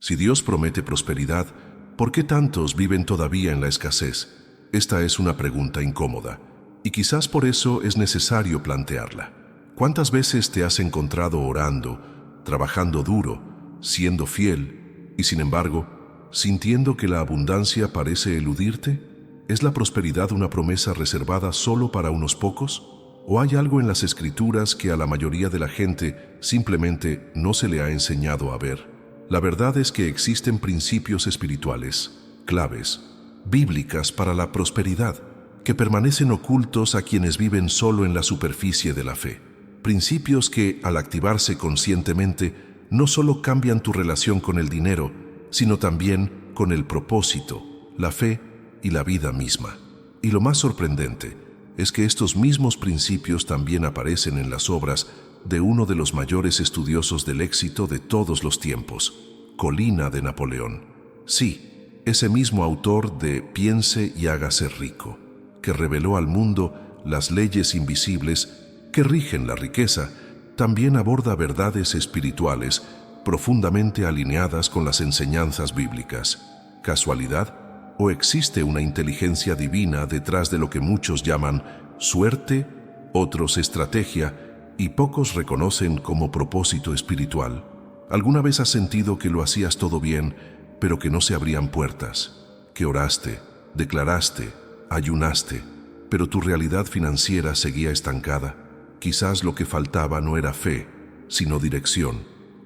Si Dios promete prosperidad, ¿por qué tantos viven todavía en la escasez? Esta es una pregunta incómoda, y quizás por eso es necesario plantearla. ¿Cuántas veces te has encontrado orando, trabajando duro, siendo fiel, y sin embargo, sintiendo que la abundancia parece eludirte? ¿Es la prosperidad una promesa reservada solo para unos pocos? ¿O hay algo en las Escrituras que a la mayoría de la gente simplemente no se le ha enseñado a ver? La verdad es que existen principios espirituales, claves, bíblicas para la prosperidad, que permanecen ocultos a quienes viven solo en la superficie de la fe. Principios que, al activarse conscientemente, no solo cambian tu relación con el dinero, sino también con el propósito, la fe y la vida misma. Y lo más sorprendente es que estos mismos principios también aparecen en las obras de uno de los mayores estudiosos del éxito de todos los tiempos, Colina de Napoleón. Sí, ese mismo autor de Piense y hágase rico, que reveló al mundo las leyes invisibles que rigen la riqueza, también aborda verdades espirituales profundamente alineadas con las enseñanzas bíblicas. ¿Casualidad? ¿O existe una inteligencia divina detrás de lo que muchos llaman suerte, otros estrategia y pocos reconocen como propósito espiritual? ¿Alguna vez has sentido que lo hacías todo bien, pero que no se abrían puertas? Que oraste, declaraste, ayunaste, pero tu realidad financiera seguía estancada. Quizás lo que faltaba no era fe, sino dirección.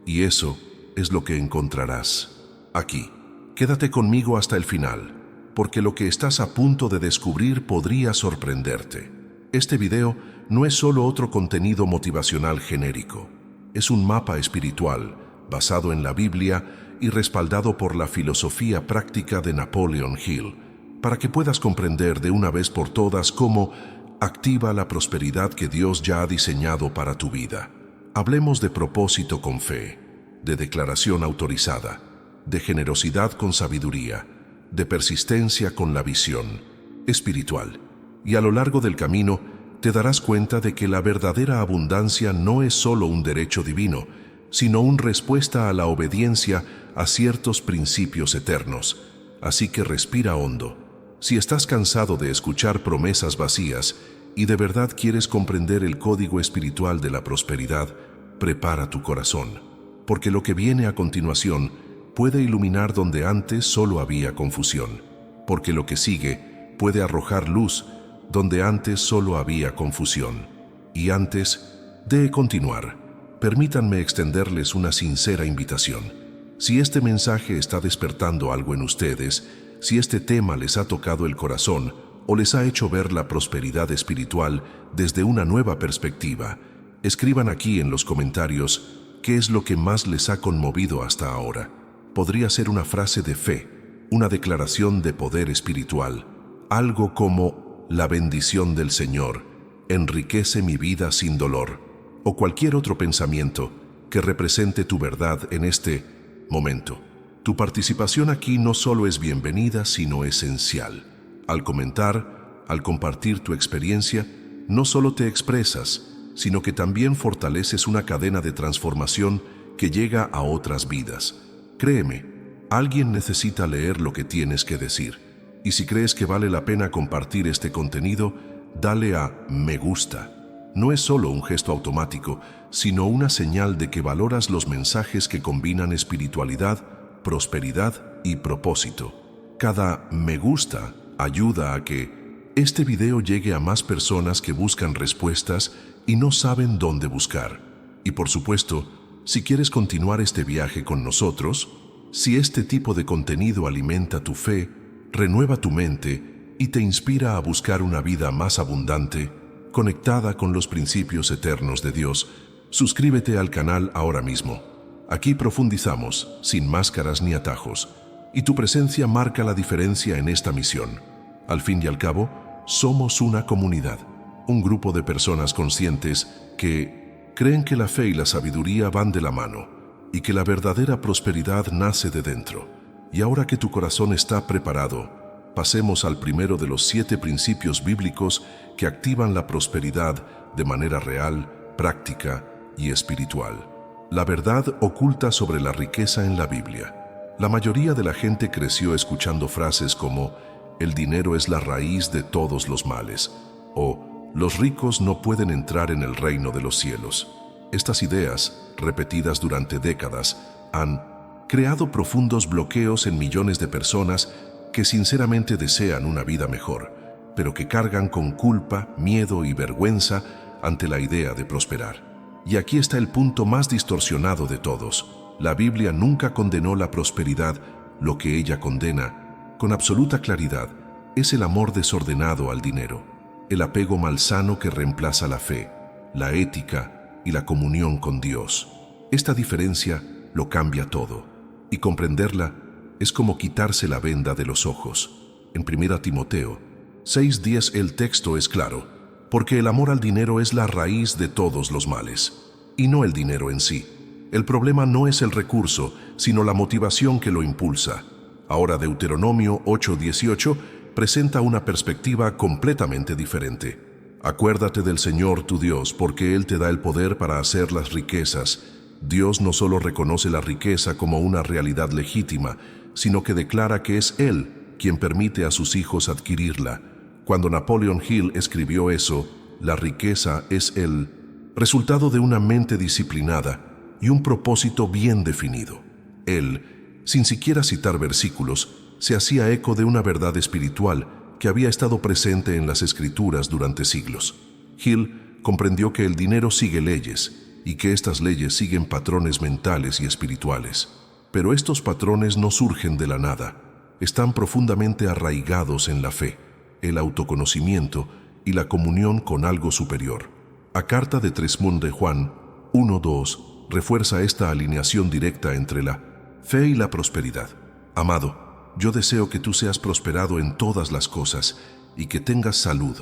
Y eso es lo que encontrarás aquí. Quédate conmigo hasta el final, porque lo que estás a punto de descubrir podría sorprenderte. Este video no es solo otro contenido motivacional genérico. Es un mapa espiritual, basado en la Biblia y respaldado por la filosofía práctica de Napoleon Hill, para que puedas comprender de una vez por todas cómo activa la prosperidad que Dios ya ha diseñado para tu vida. Hablemos de propósito con fe, de declaración autorizada, de generosidad con sabiduría, de persistencia con la visión espiritual. Y a lo largo del camino te darás cuenta de que la verdadera abundancia no es solo un derecho divino, sino una respuesta a la obediencia a ciertos principios eternos. Así que respira hondo. Si estás cansado de escuchar promesas vacías y de verdad quieres comprender el código espiritual de la prosperidad, prepara tu corazón, porque lo que viene a continuación puede iluminar donde antes solo había confusión, porque lo que sigue puede arrojar luz donde antes solo había confusión. Y antes de continuar, permítanme extenderles una sincera invitación. Si este mensaje está despertando algo en ustedes, si este tema les ha tocado el corazón o les ha hecho ver la prosperidad espiritual desde una nueva perspectiva, escriban aquí en los comentarios qué es lo que más les ha conmovido hasta ahora. Podría ser una frase de fe, una declaración de poder espiritual, algo como la bendición del Señor enriquece mi vida sin dolor, o cualquier otro pensamiento que represente tu verdad en este momento. Tu participación aquí no solo es bienvenida, sino esencial. Al comentar, al compartir tu experiencia, no solo te expresas, sino que también fortaleces una cadena de transformación que llega a otras vidas. Créeme, alguien necesita leer lo que tienes que decir. Y si crees que vale la pena compartir este contenido, dale a me gusta. No es solo un gesto automático, sino una señal de que valoras los mensajes que combinan espiritualidad, prosperidad y propósito. Cada me gusta ayuda a que este video llegue a más personas que buscan respuestas y no saben dónde buscar. Y por supuesto, si quieres continuar este viaje con nosotros, si este tipo de contenido alimenta tu fe, renueva tu mente y te inspira a buscar una vida más abundante, conectada con los principios eternos de Dios, suscríbete al canal ahora mismo. Aquí profundizamos, sin máscaras ni atajos, y tu presencia marca la diferencia en esta misión. Al fin y al cabo, somos una comunidad, un grupo de personas conscientes que creen que la fe y la sabiduría van de la mano, y que la verdadera prosperidad nace de dentro. Y ahora que tu corazón está preparado, pasemos al primero de los 7 principios bíblicos que activan la prosperidad de manera real, práctica y espiritual. La verdad oculta sobre la riqueza en la Biblia. La mayoría de la gente creció escuchando frases como «el dinero es la raíz de todos los males» o «los ricos no pueden entrar en el reino de los cielos». Estas ideas, repetidas durante décadas, han creado profundos bloqueos en millones de personas que sinceramente desean una vida mejor, pero que cargan con culpa, miedo y vergüenza ante la idea de prosperar. Y aquí está el punto más distorsionado de todos. La Biblia nunca condenó la prosperidad. Lo que ella condena, con absoluta claridad, es el amor desordenado al dinero, el apego malsano que reemplaza la fe, la ética y la comunión con Dios. Esta diferencia lo cambia todo, y comprenderla es como quitarse la venda de los ojos. En 1 Timoteo 6:10 el texto es claro, porque el amor al dinero es la raíz de todos los males, y no el dinero en sí. El problema no es el recurso, sino la motivación que lo impulsa. Ahora Deuteronomio 8:18 presenta una perspectiva completamente diferente. Acuérdate del Señor tu Dios, porque Él te da el poder para hacer las riquezas. Dios no solo reconoce la riqueza como una realidad legítima, sino que declara que es Él quien permite a sus hijos adquirirla. Cuando Napoleon Hill escribió eso, la riqueza es el resultado de una mente disciplinada y un propósito bien definido. Él, sin siquiera citar versículos, se hacía eco de una verdad espiritual que había estado presente en las Escrituras durante siglos. Hill comprendió que el dinero sigue leyes y que estas leyes siguen patrones mentales y espirituales. Pero estos patrones no surgen de la nada, están profundamente arraigados en la fe, el autoconocimiento y la comunión con algo superior. La carta de Tresmund de Juan 1:2 refuerza esta alineación directa entre la fe y la prosperidad. Amado, yo deseo que tú seas prosperado en todas las cosas y que tengas salud,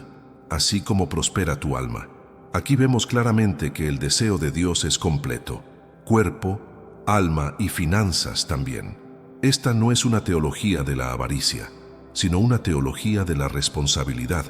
así como prospera tu alma. Aquí vemos claramente que el deseo de Dios es completo, cuerpo, alma y finanzas también. Esta no es una teología de la avaricia, sino una teología de la responsabilidad,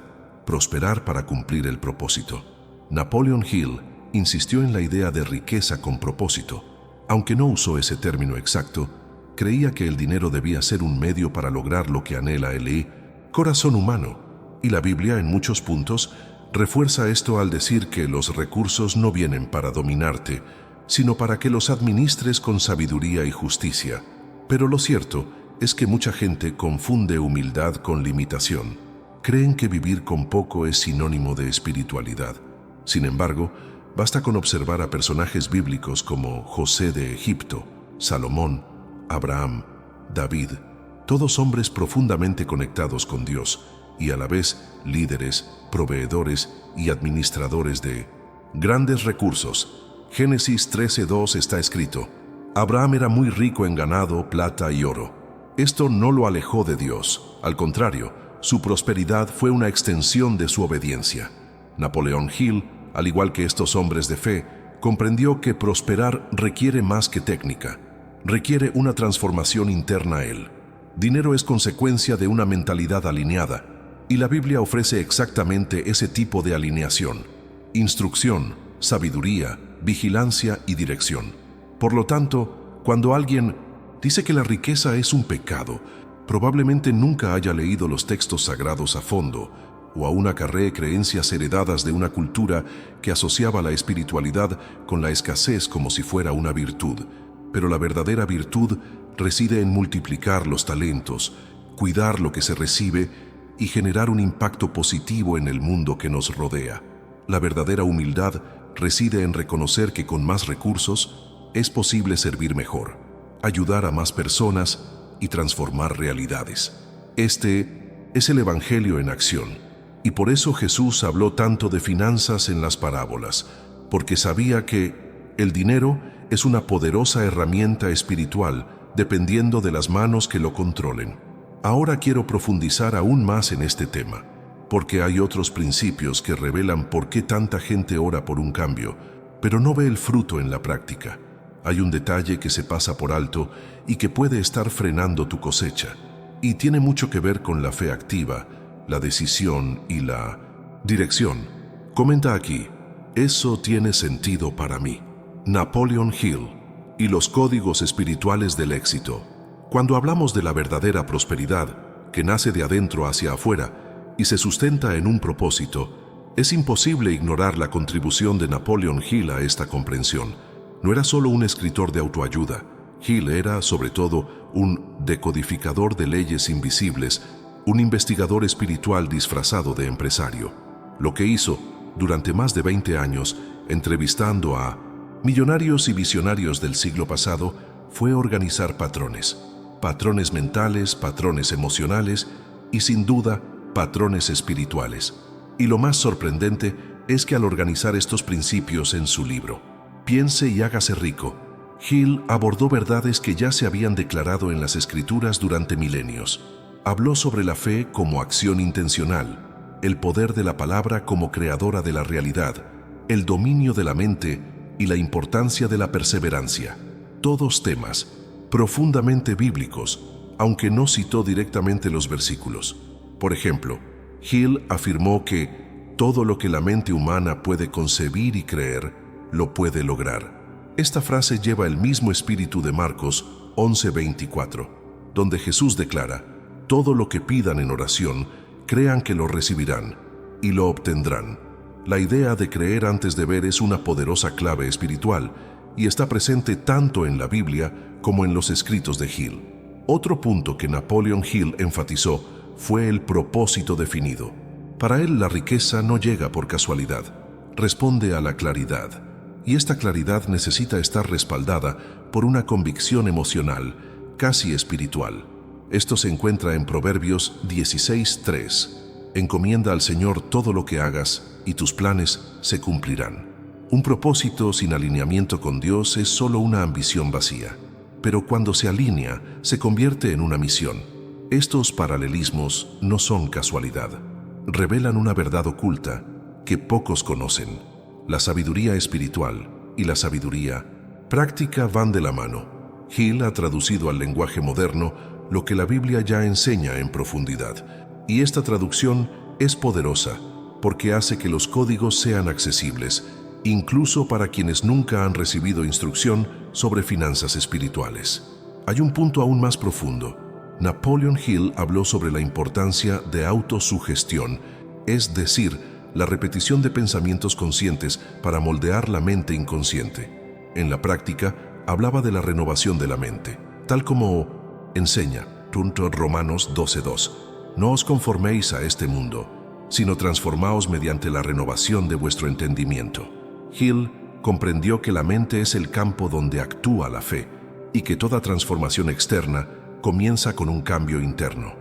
prosperar para cumplir el propósito. Napoleon Hill insistió en la idea de riqueza con propósito. Aunque no usó ese término exacto, creía que el dinero debía ser un medio para lograr lo que anhela el corazón humano, y la Biblia en muchos puntos refuerza esto al decir que los recursos no vienen para dominarte, sino para que los administres con sabiduría y justicia. Pero lo cierto es que mucha gente confunde humildad con limitación. Creen que vivir con poco es sinónimo de espiritualidad. Sin embargo, basta con observar a personajes bíblicos como José de Egipto, Salomón, Abraham, David, todos hombres profundamente conectados con Dios y a la vez líderes, proveedores y administradores de grandes recursos. Génesis 13:2 está escrito: Abraham era muy rico en ganado, plata y oro. Esto no lo alejó de Dios. Al contrario, su prosperidad fue una extensión de su obediencia. Napoleon Hill, al igual que estos hombres de fe, comprendió que prosperar requiere más que técnica. Requiere una transformación interna a él. Dinero es consecuencia de una mentalidad alineada, y la Biblia ofrece exactamente ese tipo de alineación: instrucción, sabiduría, vigilancia y dirección. Por lo tanto, cuando alguien dice que la riqueza es un pecado, probablemente nunca haya leído los textos sagrados a fondo, o aún acarree creencias heredadas de una cultura que asociaba la espiritualidad con la escasez como si fuera una virtud. Pero la verdadera virtud reside en multiplicar los talentos, cuidar lo que se recibe y generar un impacto positivo en el mundo que nos rodea. La verdadera humildad reside en reconocer que con más recursos es posible servir mejor, ayudar a más personas y transformar realidades. Este es el Evangelio en acción, y por eso Jesús habló tanto de finanzas en las parábolas, porque sabía que el dinero es una poderosa herramienta espiritual dependiendo de las manos que lo controlen. Ahora quiero profundizar aún más en este tema, porque hay otros principios que revelan por qué tanta gente ora por un cambio, pero no ve el fruto en la práctica. Hay un detalle que se pasa por alto y que puede estar frenando tu cosecha, y tiene mucho que ver con la fe activa, la decisión y la dirección. Comenta aquí: eso tiene sentido para mí. Napoleon Hill y los códigos espirituales del éxito. Cuando hablamos de la verdadera prosperidad, que nace de adentro hacia afuera y se sustenta en un propósito, es imposible ignorar la contribución de Napoleon Hill a esta comprensión. No era solo un escritor de autoayuda. Hill era, sobre todo, un decodificador de leyes invisibles, un investigador espiritual disfrazado de empresario. Lo que hizo, durante más de 20 años, entrevistando a millonarios y visionarios del siglo pasado, fue organizar patrones mentales, patrones emocionales y, sin duda, patrones espirituales. Y lo más sorprendente es que al organizar estos principios en su libro, Piense y hágase rico, Hill abordó verdades que ya se habían declarado en las Escrituras durante milenios. Habló sobre la fe como acción intencional, el poder de la palabra como creadora de la realidad, el dominio de la mente y la importancia de la perseverancia. Todos temas profundamente bíblicos, aunque no citó directamente los versículos. Por ejemplo, Hill afirmó que todo lo que la mente humana puede concebir y creer, lo puede lograr. Esta frase lleva el mismo espíritu de Marcos 11:24, donde Jesús declara: todo lo que pidan en oración, crean que lo recibirán y lo obtendrán. La idea de creer antes de ver es una poderosa clave espiritual y está presente tanto en la Biblia como en los escritos de Hill. Otro punto que Napoleon Hill enfatizó fue el propósito definido. Para él, la riqueza no llega por casualidad, responde a la claridad. Y esta claridad necesita estar respaldada por una convicción emocional, casi espiritual. Esto se encuentra en Proverbios 16:3. Encomienda al Señor todo lo que hagas y tus planes se cumplirán. Un propósito sin alineamiento con Dios es solo una ambición vacía, pero cuando se alinea, se convierte en una misión. Estos paralelismos no son casualidad. Revelan una verdad oculta que pocos conocen. La sabiduría espiritual y la sabiduría práctica van de la mano. Hill ha traducido al lenguaje moderno lo que la Biblia ya enseña en profundidad, y esta traducción es poderosa porque hace que los códigos sean accesibles, incluso para quienes nunca han recibido instrucción sobre finanzas espirituales. Hay un punto aún más profundo. Napoleon Hill habló sobre la importancia de autosugestión, es decir, la repetición de pensamientos conscientes para moldear la mente inconsciente. En la práctica, hablaba de la renovación de la mente, tal como enseña Romanos 12:2. No os conforméis a este mundo, sino transformaos mediante la renovación de vuestro entendimiento. Hill comprendió que la mente es el campo donde actúa la fe y que toda transformación externa comienza con un cambio interno.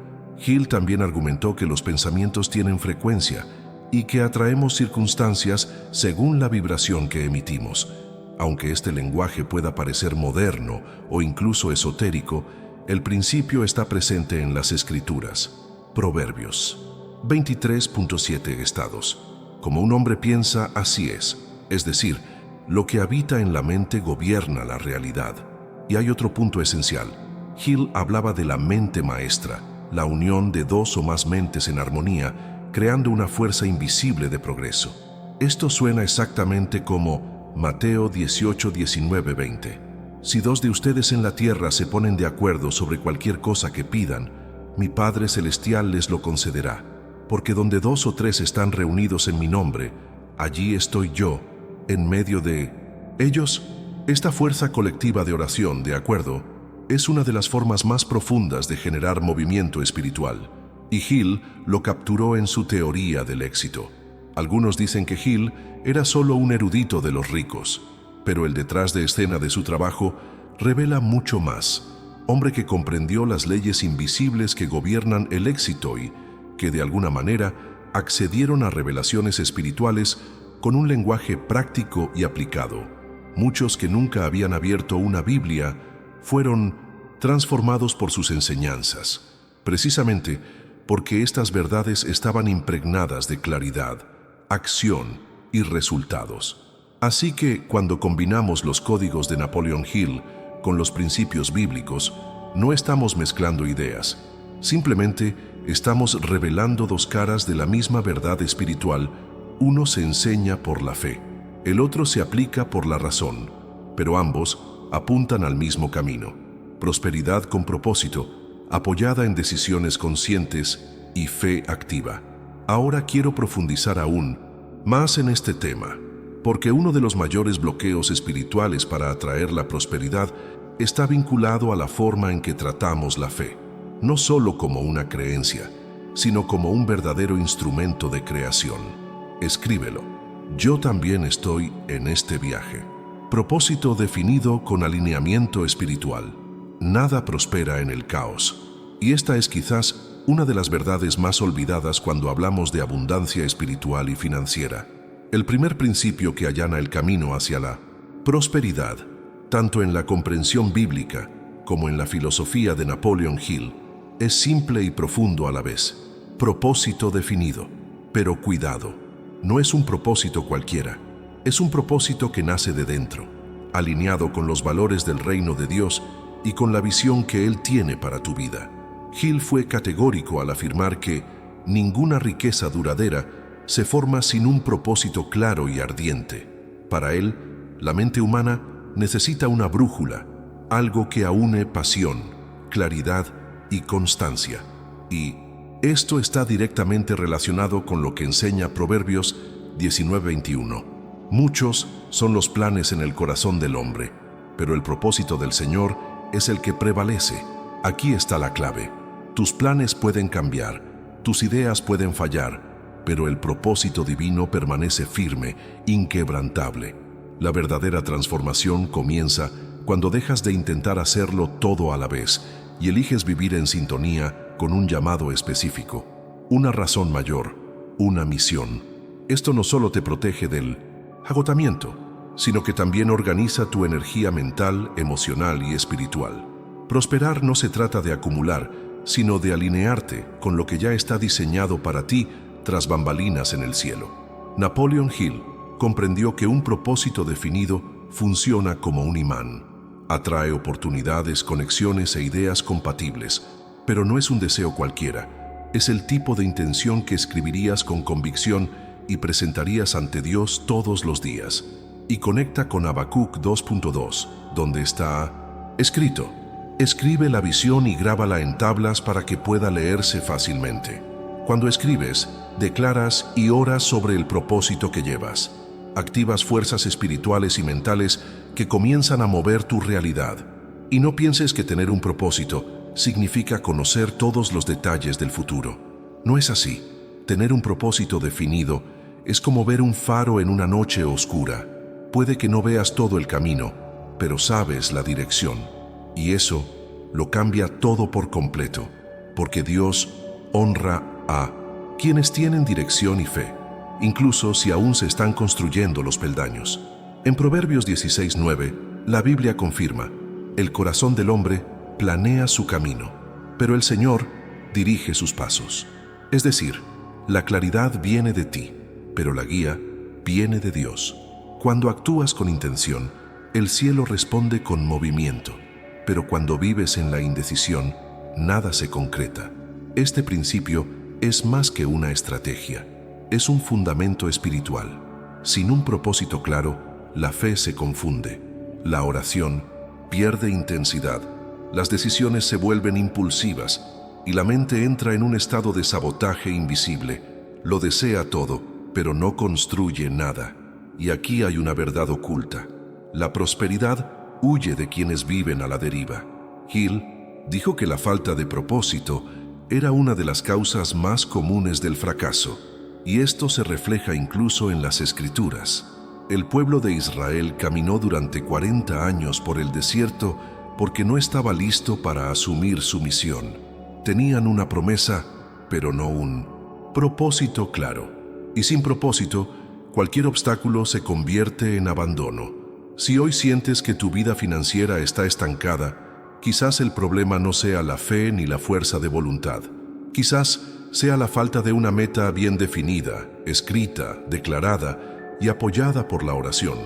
Hill también argumentó que los pensamientos tienen frecuencia y que atraemos circunstancias según la vibración que emitimos. Aunque este lenguaje pueda parecer moderno o incluso esotérico, el principio está presente en las Escrituras. Proverbios 23.7 estados. Como un hombre piensa, así es decir, lo que habita en la mente gobierna la realidad. Y hay otro punto esencial. Hill hablaba de la mente maestra, la unión de dos o más mentes en armonía, creando una fuerza invisible de progreso. Esto suena exactamente como Mateo 18:19-20. Si dos de ustedes en la tierra se ponen de acuerdo sobre cualquier cosa que pidan, mi Padre Celestial les lo concederá. Porque donde dos o tres están reunidos en mi nombre, allí estoy yo, en medio de ellos. Esta fuerza colectiva de oración, de acuerdo, es una de las formas más profundas de generar movimiento espiritual. Y Hill lo capturó en su teoría del éxito. Algunos dicen que Hill era solo un erudito de los ricos, pero el detrás de escena de su trabajo revela mucho más. Hombre que comprendió las leyes invisibles que gobiernan el éxito y que de alguna manera accedieron a revelaciones espirituales con un lenguaje práctico y aplicado. Muchos que nunca habían abierto una Biblia fueron transformados por sus enseñanzas, precisamente porque estas verdades estaban impregnadas de claridad, acción y resultados. Así que cuando combinamos los códigos de Napoleon Hill con los principios bíblicos, no estamos mezclando ideas, simplemente estamos revelando dos caras de la misma verdad espiritual. Uno se enseña por la fe, el otro se aplica por la razón, pero ambos apuntan al mismo camino. prosperidad con propósito, apoyada en decisiones conscientes y fe activa. Ahora quiero profundizar aún más en este tema, porque uno de los mayores bloqueos espirituales para atraer la prosperidad está vinculado a la forma en que tratamos la fe, no solo como una creencia, sino como un verdadero instrumento de creación. Escríbelo. Yo también estoy en este viaje. Propósito definido con alineamiento espiritual. Nada prospera en el caos. Y esta es quizás una de las verdades más olvidadas cuando hablamos de abundancia espiritual y financiera. El primer principio que allana el camino hacia la prosperidad, tanto en la comprensión bíblica como en la filosofía de Napoleon Hill, es simple y profundo a la vez. Propósito definido. Pero cuidado, no es un propósito cualquiera. Es un propósito que nace de dentro, alineado con los valores del reino de Dios y con la visión que Él tiene para tu vida. Hill fue categórico al afirmar que ninguna riqueza duradera se forma sin un propósito claro y ardiente. Para él, la mente humana necesita una brújula, algo que aúne pasión, claridad y constancia. Y esto está directamente relacionado con lo que enseña Proverbios 19:21. Muchos son los planes en el corazón del hombre, pero el propósito del Señor es el que prevalece. Aquí está la clave. Tus planes pueden cambiar, tus ideas pueden fallar, pero el propósito divino permanece firme, inquebrantable. La verdadera transformación comienza cuando dejas de intentar hacerlo todo a la vez y eliges vivir en sintonía con un llamado específico, una razón mayor, una misión. Esto no solo te protege del agotamiento, sino que también organiza tu energía mental, emocional y espiritual. Prosperar no se trata de acumular, sino de alinearte con lo que ya está diseñado para ti tras bambalinas en el cielo. Napoleon Hill comprendió que un propósito definido funciona como un imán. Atrae oportunidades, conexiones e ideas compatibles, pero no es un deseo cualquiera. Es el tipo de intención que escribirías con convicción y presentarías ante Dios todos los días. Y conecta con Habacuc 2.2, donde está escrito: escribe la visión y grábala en tablas para que pueda leerse fácilmente. Cuando escribes, declaras y oras sobre el propósito que llevas. Activas fuerzas espirituales y mentales que comienzan a mover tu realidad. Y no pienses que tener un propósito significa conocer todos los detalles del futuro. No es así. Tener un propósito definido es como ver un faro en una noche oscura. Puede que no veas todo el camino, pero sabes la dirección. Y eso lo cambia todo por completo, porque Dios honra a quienes tienen dirección y fe, incluso si aún se están construyendo los peldaños. En Proverbios 16:9, la Biblia confirma: el corazón del hombre planea su camino, pero el Señor dirige sus pasos. Es decir, la claridad viene de ti, pero la guía viene de Dios. Cuando actúas con intención, el cielo responde con movimiento, pero cuando vives en la indecisión, nada se concreta. Este principio es más que una estrategia, es un fundamento espiritual. Sin un propósito claro, la fe se confunde, la oración pierde intensidad, las decisiones se vuelven impulsivas y la mente entra en un estado de sabotaje invisible. Lo desea todo, pero no construye nada. Y aquí hay una verdad oculta: la prosperidad huye de quienes viven a la deriva. Hill dijo que la falta de propósito era una de las causas más comunes del fracaso, y esto se refleja incluso en las Escrituras. El pueblo de Israel caminó durante 40 años por el desierto porque no estaba listo para asumir su misión. Tenían una promesa, pero no un propósito claro. Y sin propósito, cualquier obstáculo se convierte en abandono. Si hoy sientes que tu vida financiera está estancada, quizás el problema no sea la fe ni la fuerza de voluntad. Quizás sea la falta de una meta bien definida, escrita, declarada y apoyada por la oración.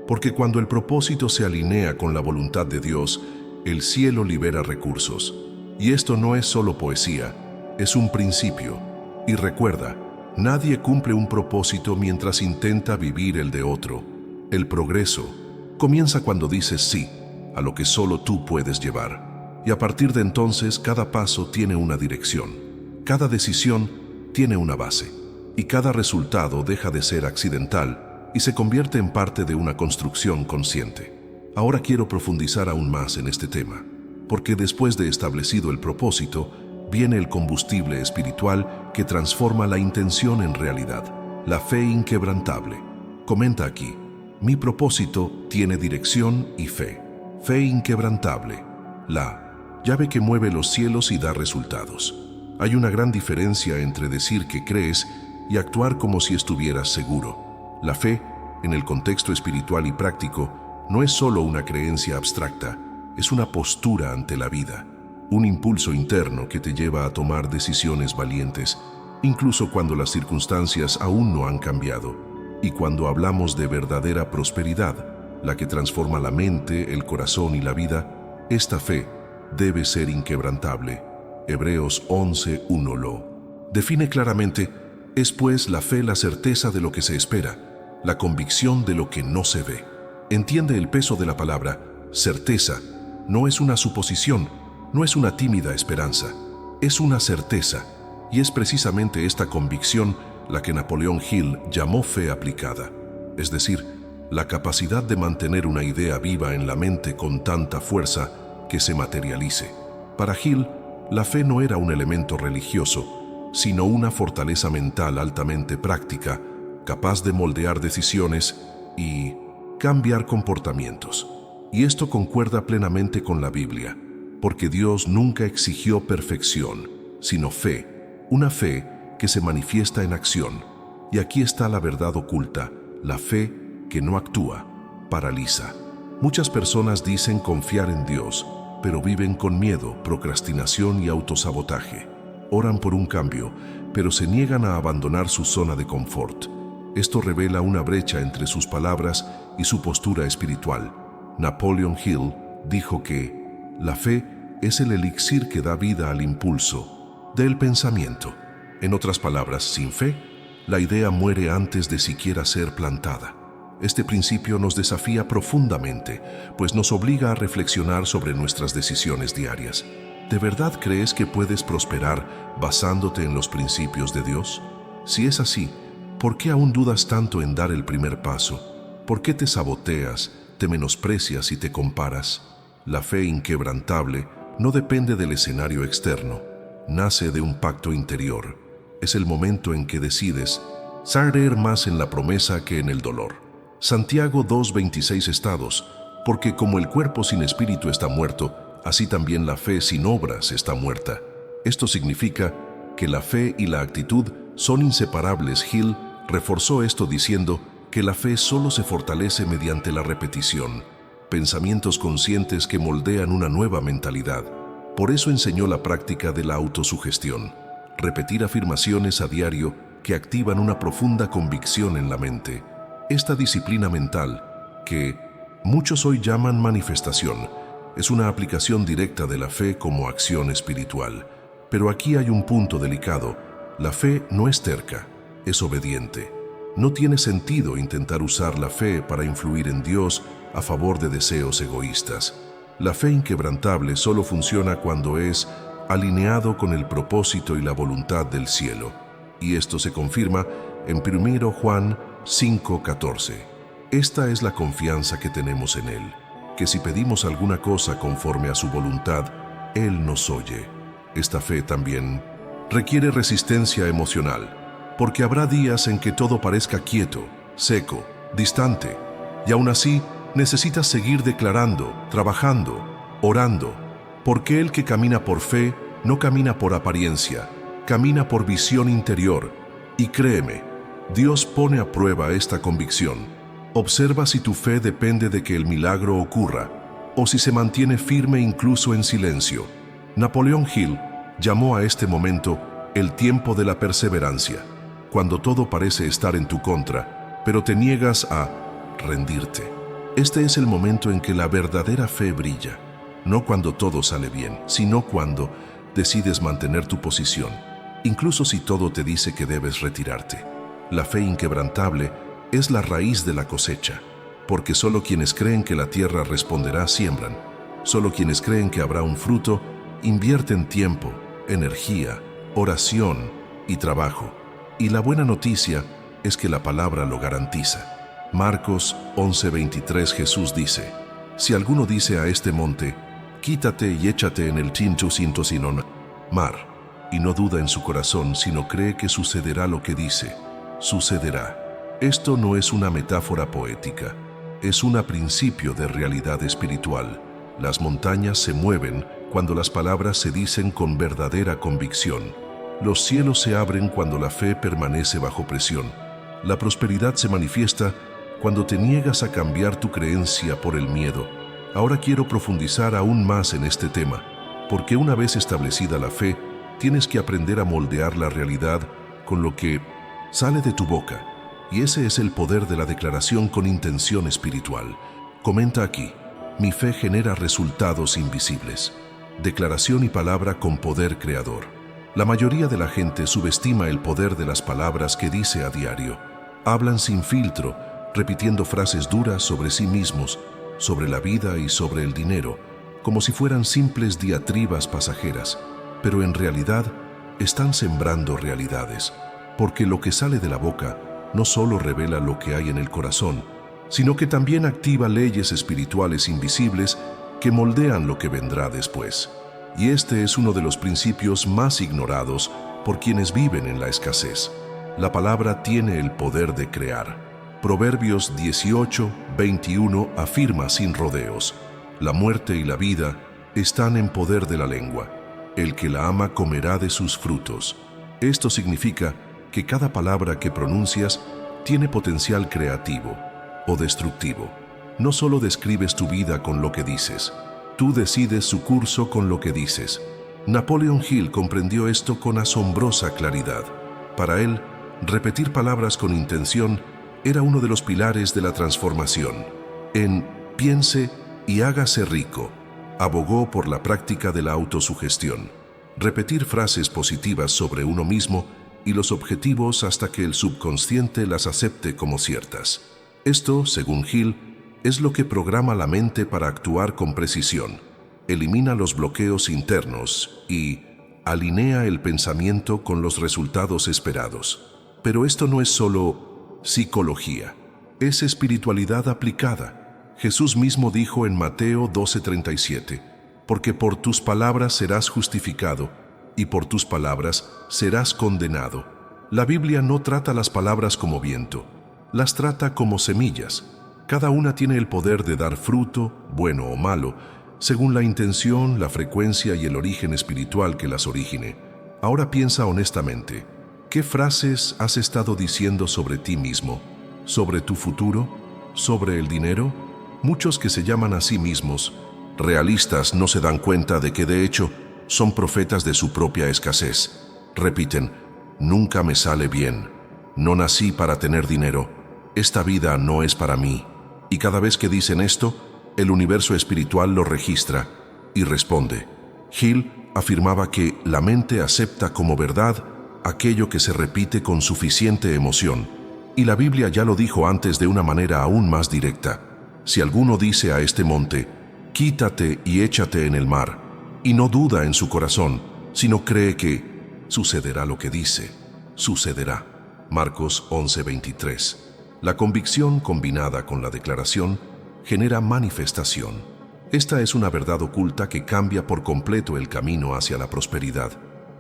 Porque cuando el propósito se alinea con la voluntad de Dios, el cielo libera recursos. Y esto no es solo poesía, es un principio. Y recuerda, nadie cumple un propósito mientras intenta vivir el de otro. El progreso comienza cuando dices sí a lo que solo tú puedes llevar. Y a partir de entonces, cada paso tiene una dirección, cada decisión tiene una base, y cada resultado deja de ser accidental y se convierte en parte de una construcción consciente. Ahora quiero profundizar aún más en este tema, porque después de establecido el propósito, viene el combustible espiritual que transforma la intención en realidad, la fe inquebrantable. Comenta aquí: mi propósito tiene dirección y fe. Fe inquebrantable, la llave que mueve los cielos y da resultados. Hay una gran diferencia entre decir que crees y actuar como si estuvieras seguro. La fe, en el contexto espiritual y práctico, no es solo una creencia abstracta, es una postura ante la vida, un impulso interno que te lleva a tomar decisiones valientes, incluso cuando las circunstancias aún no han cambiado. Y cuando hablamos de verdadera prosperidad, la que transforma la mente, el corazón y la vida, esta fe debe ser inquebrantable. Hebreos 11:1 lo define claramente: es pues la fe la certeza de lo que se espera, la convicción de lo que no se ve. Entiende el peso de la palabra certeza. No es una suposición, no es una tímida esperanza, es una certeza. Y es precisamente esta convicción la que Napoleón Hill llamó fe aplicada, es decir, la capacidad de mantener una idea viva en la mente con tanta fuerza que se materialice. Para Hill, la fe no era un elemento religioso, sino una fortaleza mental altamente práctica, capaz de moldear decisiones y cambiar comportamientos. Y esto concuerda plenamente con la Biblia, porque Dios nunca exigió perfección, sino fe, una fe que se manifiesta en acción. Y aquí está la verdad oculta: la fe que no actúa, paraliza. Muchas personas dicen confiar en Dios, pero viven con miedo, procrastinación y autosabotaje. Oran por un cambio, pero se niegan a abandonar su zona de confort. Esto revela una brecha entre sus palabras y su postura espiritual. Napoleon Hill dijo que la fe es el elixir que da vida al impulso del pensamiento. En otras palabras, sin fe, la idea muere antes de siquiera ser plantada. Este principio nos desafía profundamente, pues nos obliga a reflexionar sobre nuestras decisiones diarias. ¿De verdad crees que puedes prosperar basándote en los principios de Dios? Si es así, ¿por qué aún dudas tanto en dar el primer paso? ¿Por qué te saboteas, te menosprecias y te comparas? La fe inquebrantable no depende del escenario externo, nace de un pacto interior. Es el momento en que decides creer más en la promesa que en el dolor. Santiago 2:26 estados: porque como el cuerpo sin espíritu está muerto, así también la fe sin obras está muerta. Esto significa que la fe y la actitud son inseparables. Hill reforzó esto diciendo que la fe solo se fortalece mediante la repetición, pensamientos conscientes que moldean una nueva mentalidad. Por eso enseñó la práctica de la autosugestión, repetir afirmaciones a diario que activan una profunda convicción en la mente. Esta disciplina mental, que muchos hoy llaman manifestación, es una aplicación directa de la fe como acción espiritual. Pero aquí hay un punto delicado: la fe no es terca, es obediente. No tiene sentido intentar usar la fe para influir en Dios a favor de deseos egoístas. La fe inquebrantable solo funciona cuando es alineado con el propósito y la voluntad del cielo. Y esto se confirma en 1 Juan 5:14. Esta es la confianza que tenemos en Él, que si pedimos alguna cosa conforme a su voluntad, Él nos oye. Esta fe también requiere resistencia emocional, porque habrá días en que todo parezca quieto, seco, distante, y aún así necesitas seguir declarando, trabajando, orando, porque el que camina por fe no camina por apariencia, camina por visión interior. Y créeme, Dios pone a prueba esta convicción. Observa si tu fe depende de que el milagro ocurra, o si se mantiene firme incluso en silencio. Napoleón Hill llamó a este momento el tiempo de la perseverancia, cuando todo parece estar en tu contra, pero te niegas a rendirte. Este es el momento en que la verdadera fe brilla, no cuando todo sale bien, sino cuando decides mantener tu posición, incluso si todo te dice que debes retirarte. La fe inquebrantable es la raíz de la cosecha, porque solo quienes creen que la tierra responderá siembran. Solo quienes creen que habrá un fruto invierten tiempo, energía, oración y trabajo. Y la buena noticia es que la palabra lo garantiza. Marcos 11:23 Jesús dice: si alguno dice a este monte, quítate y échate en el Sinon mar, y no duda en su corazón, sino cree que sucederá lo que dice, sucederá. Esto no es una metáfora poética, es un principio de realidad espiritual. Las montañas se mueven cuando las palabras se dicen con verdadera convicción. Los cielos se abren cuando la fe permanece bajo presión. La prosperidad se manifiesta cuando te niegas a cambiar tu creencia por el miedo. Ahora quiero profundizar aún más en este tema, porque una vez establecida la fe, tienes que aprender a moldear la realidad con lo que sale de tu boca. Y ese es el poder de la declaración con intención espiritual. Comenta aquí: mi fe genera resultados invisibles. Declaración y palabra con poder creador. La mayoría de la gente subestima el poder de las palabras que dice a diario. Hablan sin filtro, repitiendo frases duras sobre sí mismos, sobre la vida y sobre el dinero, como si fueran simples diatribas pasajeras, pero en realidad están sembrando realidades, porque lo que sale de la boca no solo revela lo que hay en el corazón, sino que también activa leyes espirituales invisibles que moldean lo que vendrá después. Y este es uno de los principios más ignorados por quienes viven en la escasez. La palabra tiene el poder de crear. Proverbios 18:21 afirma sin rodeos: la muerte y la vida están en poder de la lengua. El que la ama comerá de sus frutos. Esto significa que cada palabra que pronuncias tiene potencial creativo o destructivo. No solo describes tu vida con lo que dices, tú decides su curso con lo que dices. Napoleon Hill comprendió esto con asombrosa claridad. Para él, repetir palabras con intención era uno de los pilares de la transformación. En Piense y hágase rico, abogó por la práctica de la autosugestión. Repetir frases positivas sobre uno mismo y los objetivos hasta que el subconsciente las acepte como ciertas. Esto, según Hill, es lo que programa la mente para actuar con precisión, elimina los bloqueos internos y alinea el pensamiento con los resultados esperados. Pero esto no es solo psicología, es espiritualidad aplicada. Jesús mismo dijo en Mateo 12:37, porque por tus palabras serás justificado y por tus palabras serás condenado. La Biblia no trata las palabras como viento, las trata como semillas. Cada una tiene el poder de dar fruto, bueno o malo, según la intención, la frecuencia y el origen espiritual que las origine. Ahora piensa honestamente, ¿qué frases has estado diciendo sobre ti mismo? ¿Sobre tu futuro? ¿Sobre el dinero? Muchos que se llaman a sí mismos realistas no se dan cuenta de que de hecho son profetas de su propia escasez. Repiten: nunca me sale bien, no nací para tener dinero, esta vida no es para mí. Y cada vez que dicen esto, el universo espiritual lo registra y responde. Hill afirmaba que la mente acepta como verdad aquello que se repite con suficiente emoción, y la Biblia ya lo dijo antes de una manera aún más directa. Si alguno dice a este monte, quítate y échate en el mar, y no duda en su corazón, sino cree que sucederá lo que dice, sucederá. Marcos 11:23. La convicción combinada con la declaración genera manifestación. Esta es una verdad oculta que cambia por completo el camino hacia la prosperidad,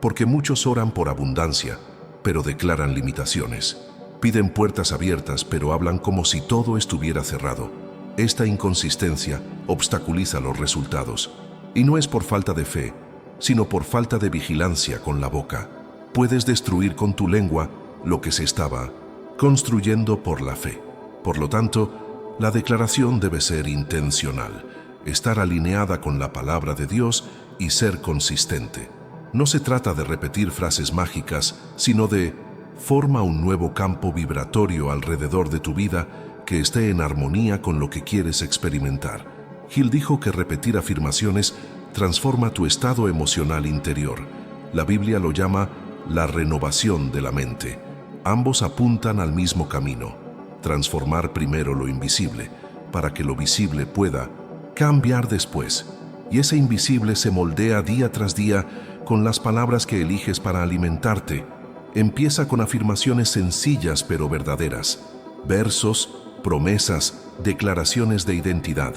porque muchos oran por abundancia, pero declaran limitaciones. Piden puertas abiertas, pero hablan como si todo estuviera cerrado. Esta inconsistencia obstaculiza los resultados, y no es por falta de fe, sino por falta de vigilancia con la boca. Puedes destruir con tu lengua lo que se estaba construyendo por la fe. Por lo tanto, la declaración debe ser intencional, estar alineada con la palabra de Dios y ser consistente. No se trata de repetir frases mágicas, sino de forma un nuevo campo vibratorio alrededor de tu vida que esté en armonía con lo que quieres experimentar. Hill dijo que repetir afirmaciones transforma tu estado emocional interior. La Biblia lo llama la renovación de la mente. Ambos apuntan al mismo camino: transformar primero lo invisible, para que lo visible pueda cambiar después. y ese invisible se moldea día tras día con las palabras que eliges para alimentarte. Empieza con afirmaciones sencillas pero verdaderas, versos, promesas, declaraciones de identidad.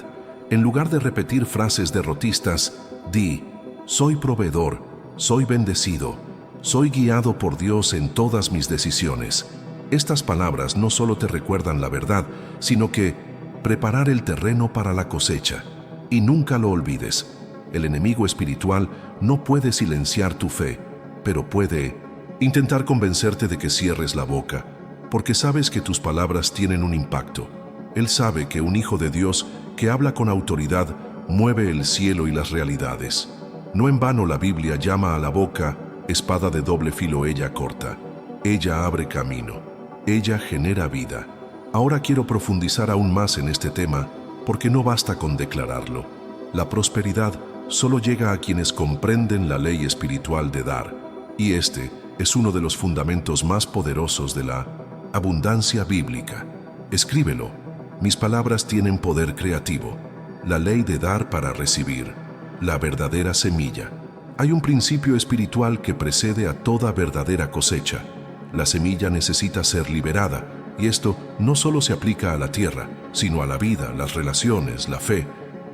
En lugar de repetir frases derrotistas, di: soy proveedor, soy bendecido, soy guiado por Dios en todas mis decisiones. Estas palabras no solo te recuerdan la verdad, sino que preparar el terreno para la cosecha. Y nunca lo olvides, el enemigo espiritual no puede silenciar tu fe, pero puede intentar convencerte de que cierres la boca, porque sabes que tus palabras tienen un impacto. Él sabe que un hijo de Dios que habla con autoridad mueve el cielo y las realidades. No en vano la Biblia llama a la boca espada de doble filo. Ella corta, ella abre camino, ella genera vida. Ahora quiero profundizar aún más en este tema, porque no basta con declararlo. La prosperidad solo llega a quienes comprenden la ley espiritual de dar, y este es uno de los fundamentos más poderosos de la abundancia bíblica. Escríbelo. Mis palabras tienen poder creativo. La ley de dar para recibir. La verdadera semilla. Hay un principio espiritual que precede a toda verdadera cosecha. La semilla necesita ser liberada, y esto no solo se aplica a la tierra, sino a la vida, las relaciones, la fe,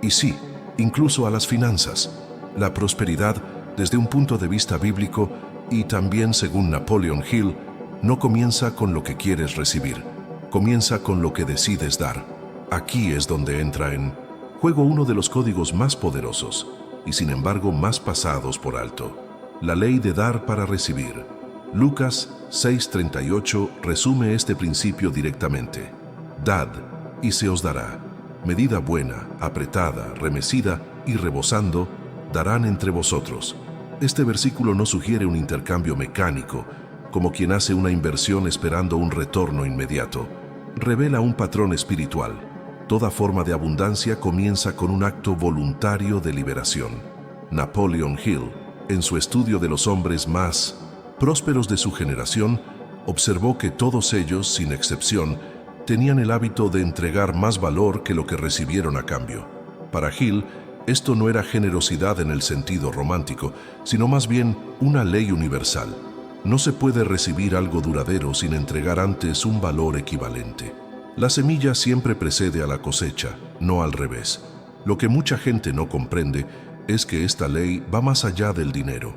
y sí, incluso a las finanzas. La prosperidad, desde un punto de vista bíblico, y también según Napoleon Hill, no comienza con lo que quieres recibir, comienza con lo que decides dar. Aquí es donde entra en juego uno de los códigos más poderosos, y sin embargo más pasados por alto: la ley de dar para recibir. Lucas 6:38 resume este principio directamente: dad, y se os dará. Medida buena, apretada, remecida y rebosando, darán entre vosotros. Este versículo no sugiere un intercambio mecánico, como quien hace una inversión esperando un retorno inmediato. Revela un patrón espiritual. Toda forma de abundancia comienza con un acto voluntario de liberación. Napoleon Hill, en su estudio de los hombres más prósperos de su generación, observó que todos ellos, sin excepción, tenían el hábito de entregar más valor que lo que recibieron a cambio. Para Hill, esto no era generosidad en el sentido romántico, sino más bien una ley universal. No se puede recibir algo duradero sin entregar antes un valor equivalente. La semilla siempre precede a la cosecha, no al revés. Lo que mucha gente no comprende es que esta ley va más allá del dinero.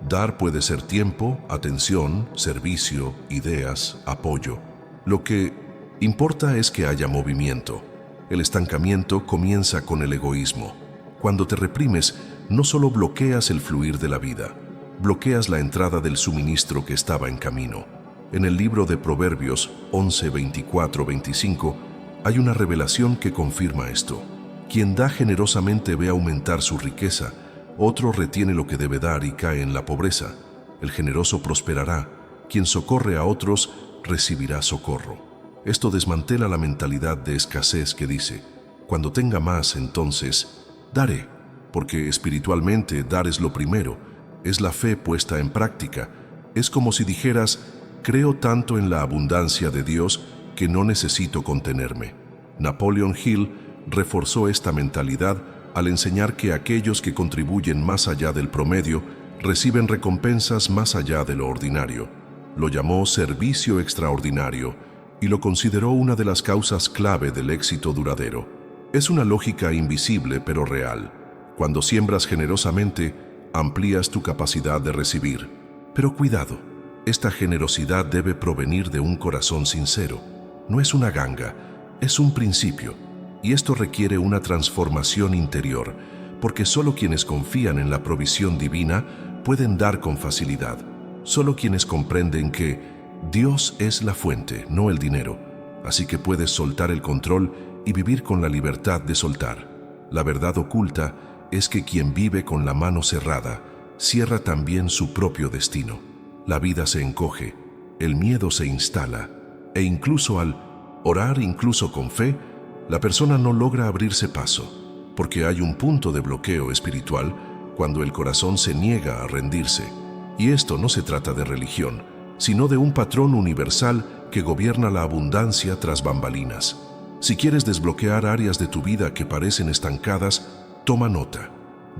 Dar puede ser tiempo, atención, servicio, ideas, apoyo. Lo que importa es que haya movimiento. El estancamiento comienza con el egoísmo. Cuando te reprimes, no solo bloqueas el fluir de la vida, bloqueas la entrada del suministro que estaba en camino. En el libro de Proverbios 11:24-25 hay una revelación que confirma esto. Quien da generosamente ve aumentar su riqueza, otro retiene lo que debe dar y cae en la pobreza. El generoso prosperará, quien socorre a otros recibirá socorro. Esto desmantela la mentalidad de escasez que dice: cuando tenga más, entonces daré, porque espiritualmente dar es lo primero, es la fe puesta en práctica. Es como si dijeras: creo tanto en la abundancia de Dios que no necesito contenerme. Napoleon Hill reforzó esta mentalidad al enseñar que aquellos que contribuyen más allá del promedio reciben recompensas más allá de lo ordinario. Lo llamó servicio extraordinario y lo consideró una de las causas clave del éxito duradero. Es una lógica invisible pero real. Cuando siembras generosamente, amplías tu capacidad de recibir. Pero cuidado, esta generosidad debe provenir de un corazón sincero. No es una ganga, es un principio. Y esto requiere una transformación interior, porque solo quienes confían en la provisión divina pueden dar con facilidad. Solo quienes comprenden que Dios es la fuente, no el dinero. Así que puedes soltar el control y vivir con la libertad de soltar. La verdad oculta es que quien vive con la mano cerrada, cierra también su propio destino. La vida se encoge, el miedo se instala, e incluso al orar, incluso con fe, la persona no logra abrirse paso, porque hay un punto de bloqueo espiritual cuando el corazón se niega a rendirse. Y esto no se trata de religión, sino de un patrón universal que gobierna la abundancia tras bambalinas. Si quieres desbloquear áreas de tu vida que parecen estancadas, toma nota.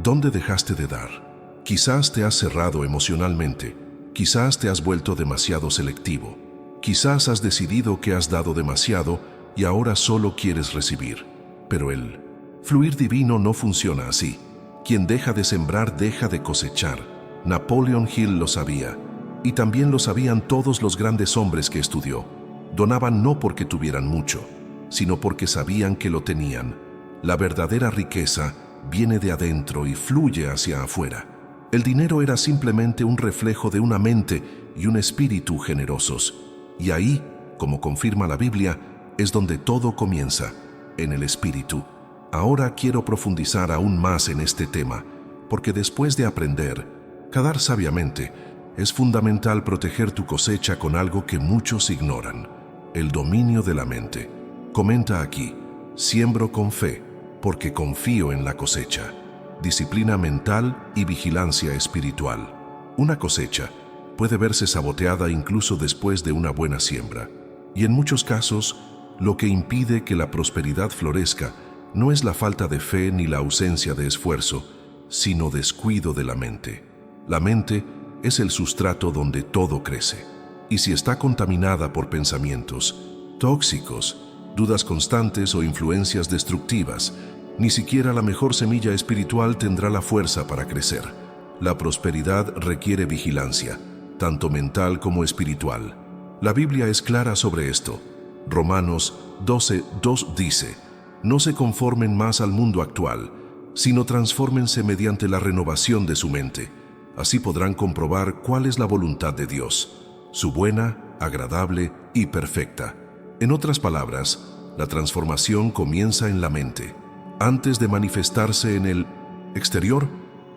¿Dónde dejaste de dar? Quizás te has cerrado emocionalmente, quizás te has vuelto demasiado selectivo, quizás has decidido que has dado demasiado y ahora solo quieres recibir. Pero el fluir divino no funciona así. Quien deja de sembrar deja de cosechar. Napoleon Hill lo sabía, y también lo sabían todos los grandes hombres que estudió. Donaban no porque tuvieran mucho, sino porque sabían que lo tenían. La verdadera riqueza viene de adentro y fluye hacia afuera. El dinero era simplemente un reflejo de una mente y un espíritu generosos. Y ahí, como confirma la Biblia, es donde todo comienza, en el espíritu. Ahora quiero profundizar aún más en este tema, porque después de aprender, dar sabiamente, es fundamental proteger tu cosecha con algo que muchos ignoran: el dominio de la mente. Comenta aquí: siembro con fe, porque confío en la cosecha. Disciplina mental y vigilancia espiritual. Una cosecha puede verse saboteada incluso después de una buena siembra. Y en muchos casos, lo que impide que la prosperidad florezca no es la falta de fe ni la ausencia de esfuerzo, sino descuido de la mente. La mente es el sustrato donde todo crece. Y si está contaminada por pensamientos tóxicos, dudas constantes o influencias destructivas, ni siquiera la mejor semilla espiritual tendrá la fuerza para crecer. La prosperidad requiere vigilancia, tanto mental como espiritual. La Biblia es clara sobre esto. Romanos 12:2 dice: no se conformen más al mundo actual, sino transfórmense mediante la renovación de su mente. Así podrán comprobar cuál es la voluntad de Dios, su buena, agradable y perfecta. En otras palabras, la transformación comienza en la mente. Antes de manifestarse en el exterior,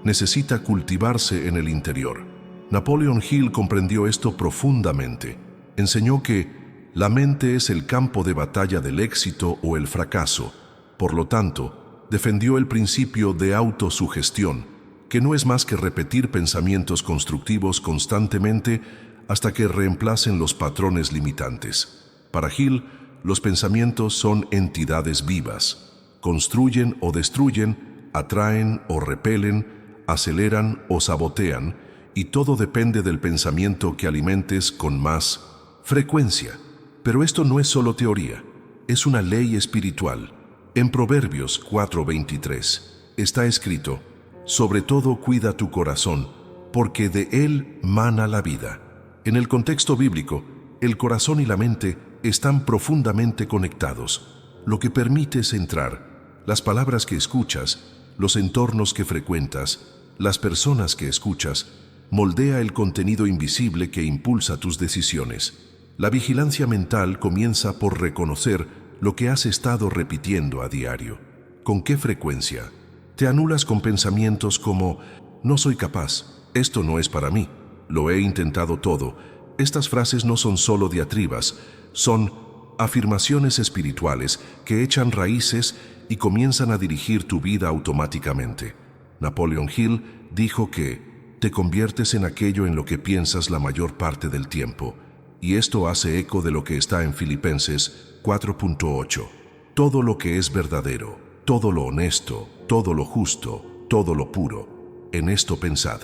necesita cultivarse en el interior. Napoleon Hill comprendió esto profundamente. Enseñó que la mente es el campo de batalla del éxito o el fracaso. Por lo tanto, defendió el principio de autosugestión, que no es más que repetir pensamientos constructivos constantemente hasta que reemplacen los patrones limitantes. Para Hill, los pensamientos son entidades vivas. Construyen o destruyen, atraen o repelen, aceleran o sabotean, y todo depende del pensamiento que alimentes con más frecuencia. Pero esto no es solo teoría, es una ley espiritual. En Proverbios 4:23 está escrito: sobre todo cuida tu corazón, porque de él mana la vida. En el contexto bíblico, el corazón y la mente están profundamente conectados. Lo que permites entrar, las palabras que escuchas, los entornos que frecuentas, las personas que escuchas, moldea el contenido invisible que impulsa tus decisiones. La vigilancia mental comienza por reconocer lo que has estado repitiendo a diario. ¿Con qué frecuencia? Te anulas con pensamientos como: no soy capaz, esto no es para mí, lo he intentado todo. Estas frases no son solo diatribas, son afirmaciones espirituales que echan raíces y comienzan a dirigir tu vida automáticamente. Napoleon Hill dijo que te conviertes en aquello en lo que piensas la mayor parte del tiempo, y esto hace eco de lo que está en Filipenses 4:8. Todo lo que es verdadero, todo lo honesto, todo lo justo, todo lo puro, en esto pensad.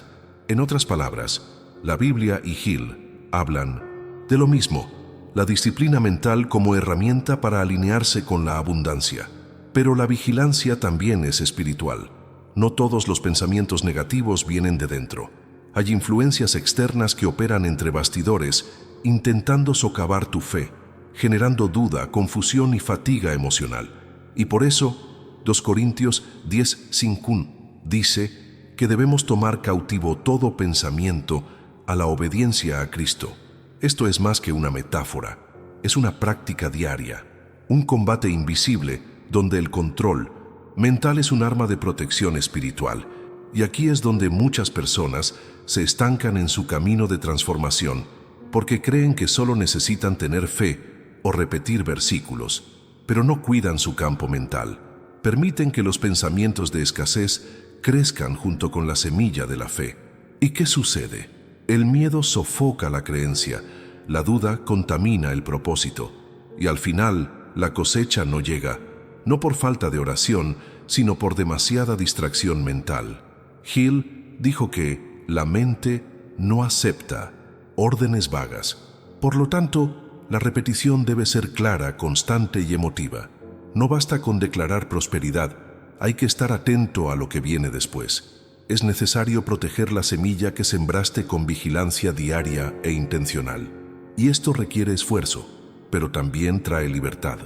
En otras palabras, la Biblia y Hill hablan de lo mismo: la disciplina mental como herramienta para alinearse con la abundancia. Pero la vigilancia también es espiritual. No todos los pensamientos negativos vienen de dentro. Hay influencias externas que operan entre bastidores, intentando socavar tu fe, generando duda, confusión y fatiga emocional. Y por eso, 2 Corintios 10:5 dice que debemos tomar cautivo todo pensamiento a la obediencia a Cristo. Esto es más que una metáfora, es una práctica diaria, un combate invisible donde el control mental es un arma de protección espiritual. Y aquí es donde muchas personas se estancan en su camino de transformación, porque creen que solo necesitan tener fe o repetir versículos, pero no cuidan su campo mental. Permiten que los pensamientos de escasez crezcan junto con la semilla de la fe. ¿Y qué sucede? El miedo sofoca la creencia, la duda contamina el propósito, y al final la cosecha no llega, no por falta de oración, sino por demasiada distracción mental. Hill dijo que la mente no acepta órdenes vagas. Por lo tanto, la repetición debe ser clara, constante y emotiva. No basta con declarar prosperidad, hay que estar atento a lo que viene después. Es necesario proteger la semilla que sembraste con vigilancia diaria e intencional. Y esto requiere esfuerzo, pero también trae libertad,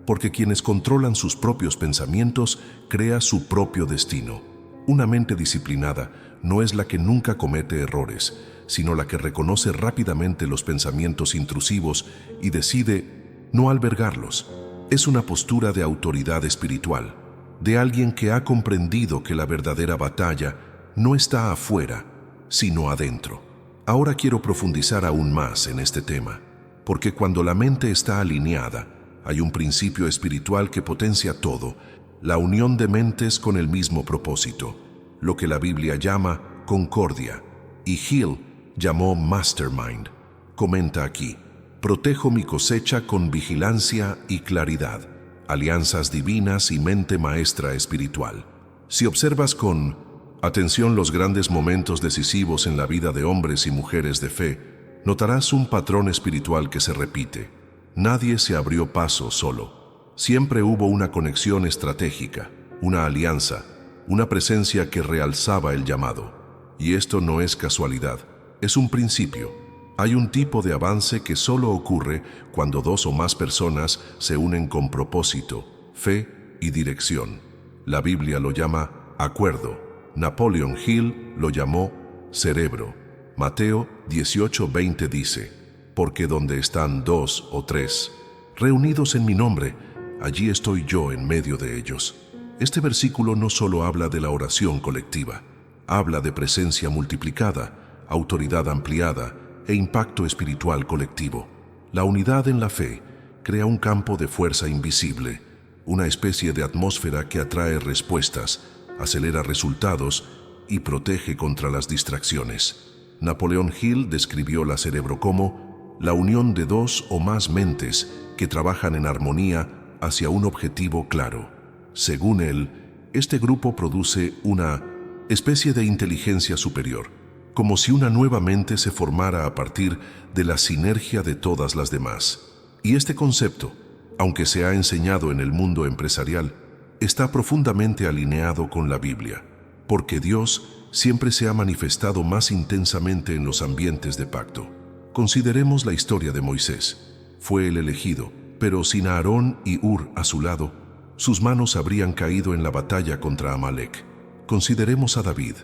porque quienes controlan sus propios pensamientos crea su propio destino. Una mente disciplinada no es la que nunca comete errores, sino la que reconoce rápidamente los pensamientos intrusivos y decide no albergarlos. Es una postura de autoridad espiritual, de alguien que ha comprendido que la verdadera batalla no está afuera, sino adentro. Ahora quiero profundizar aún más en este tema, porque cuando la mente está alineada, hay un principio espiritual que potencia todo, la unión de mentes con el mismo propósito, lo que la Biblia llama concordia, y Hill llamó mastermind. Comenta aquí: protejo mi cosecha con vigilancia y claridad, alianzas divinas y mente maestra espiritual. Si observas con atención los grandes momentos decisivos en la vida de hombres y mujeres de fe, notarás un patrón espiritual que se repite. Nadie se abrió paso solo. Siempre hubo una conexión estratégica, una alianza, una presencia que realzaba el llamado. Y esto no es casualidad, es un principio. Hay un tipo de avance que solo ocurre cuando dos o más personas se unen con propósito, fe y dirección. La Biblia lo llama acuerdo. Napoleon Hill lo llamó cerebro. Mateo 18:20 dice: porque donde están 2 o 3 reunidos en mi nombre, allí estoy yo en medio de ellos. Este versículo no solo habla de la oración colectiva, habla de presencia multiplicada, autoridad ampliada e impacto espiritual colectivo. La unidad en la fe crea un campo de fuerza invisible, una especie de atmósfera que atrae respuestas, acelera resultados y protege contra las distracciones. Napoleon Hill describió la cerebro como la unión de dos o más mentes que trabajan en armonía hacia un objetivo claro. Según él, este grupo produce una especie de inteligencia superior, como si una nueva mente se formara a partir de la sinergia de todas las demás. Y este concepto, aunque se ha enseñado en el mundo empresarial, está profundamente alineado con la Biblia, porque Dios siempre se ha manifestado más intensamente en los ambientes de pacto. Consideremos la historia de Moisés. Fue el elegido, pero sin Aarón y Hur a su lado, sus manos habrían caído en la batalla contra Amalek. Consideremos a David.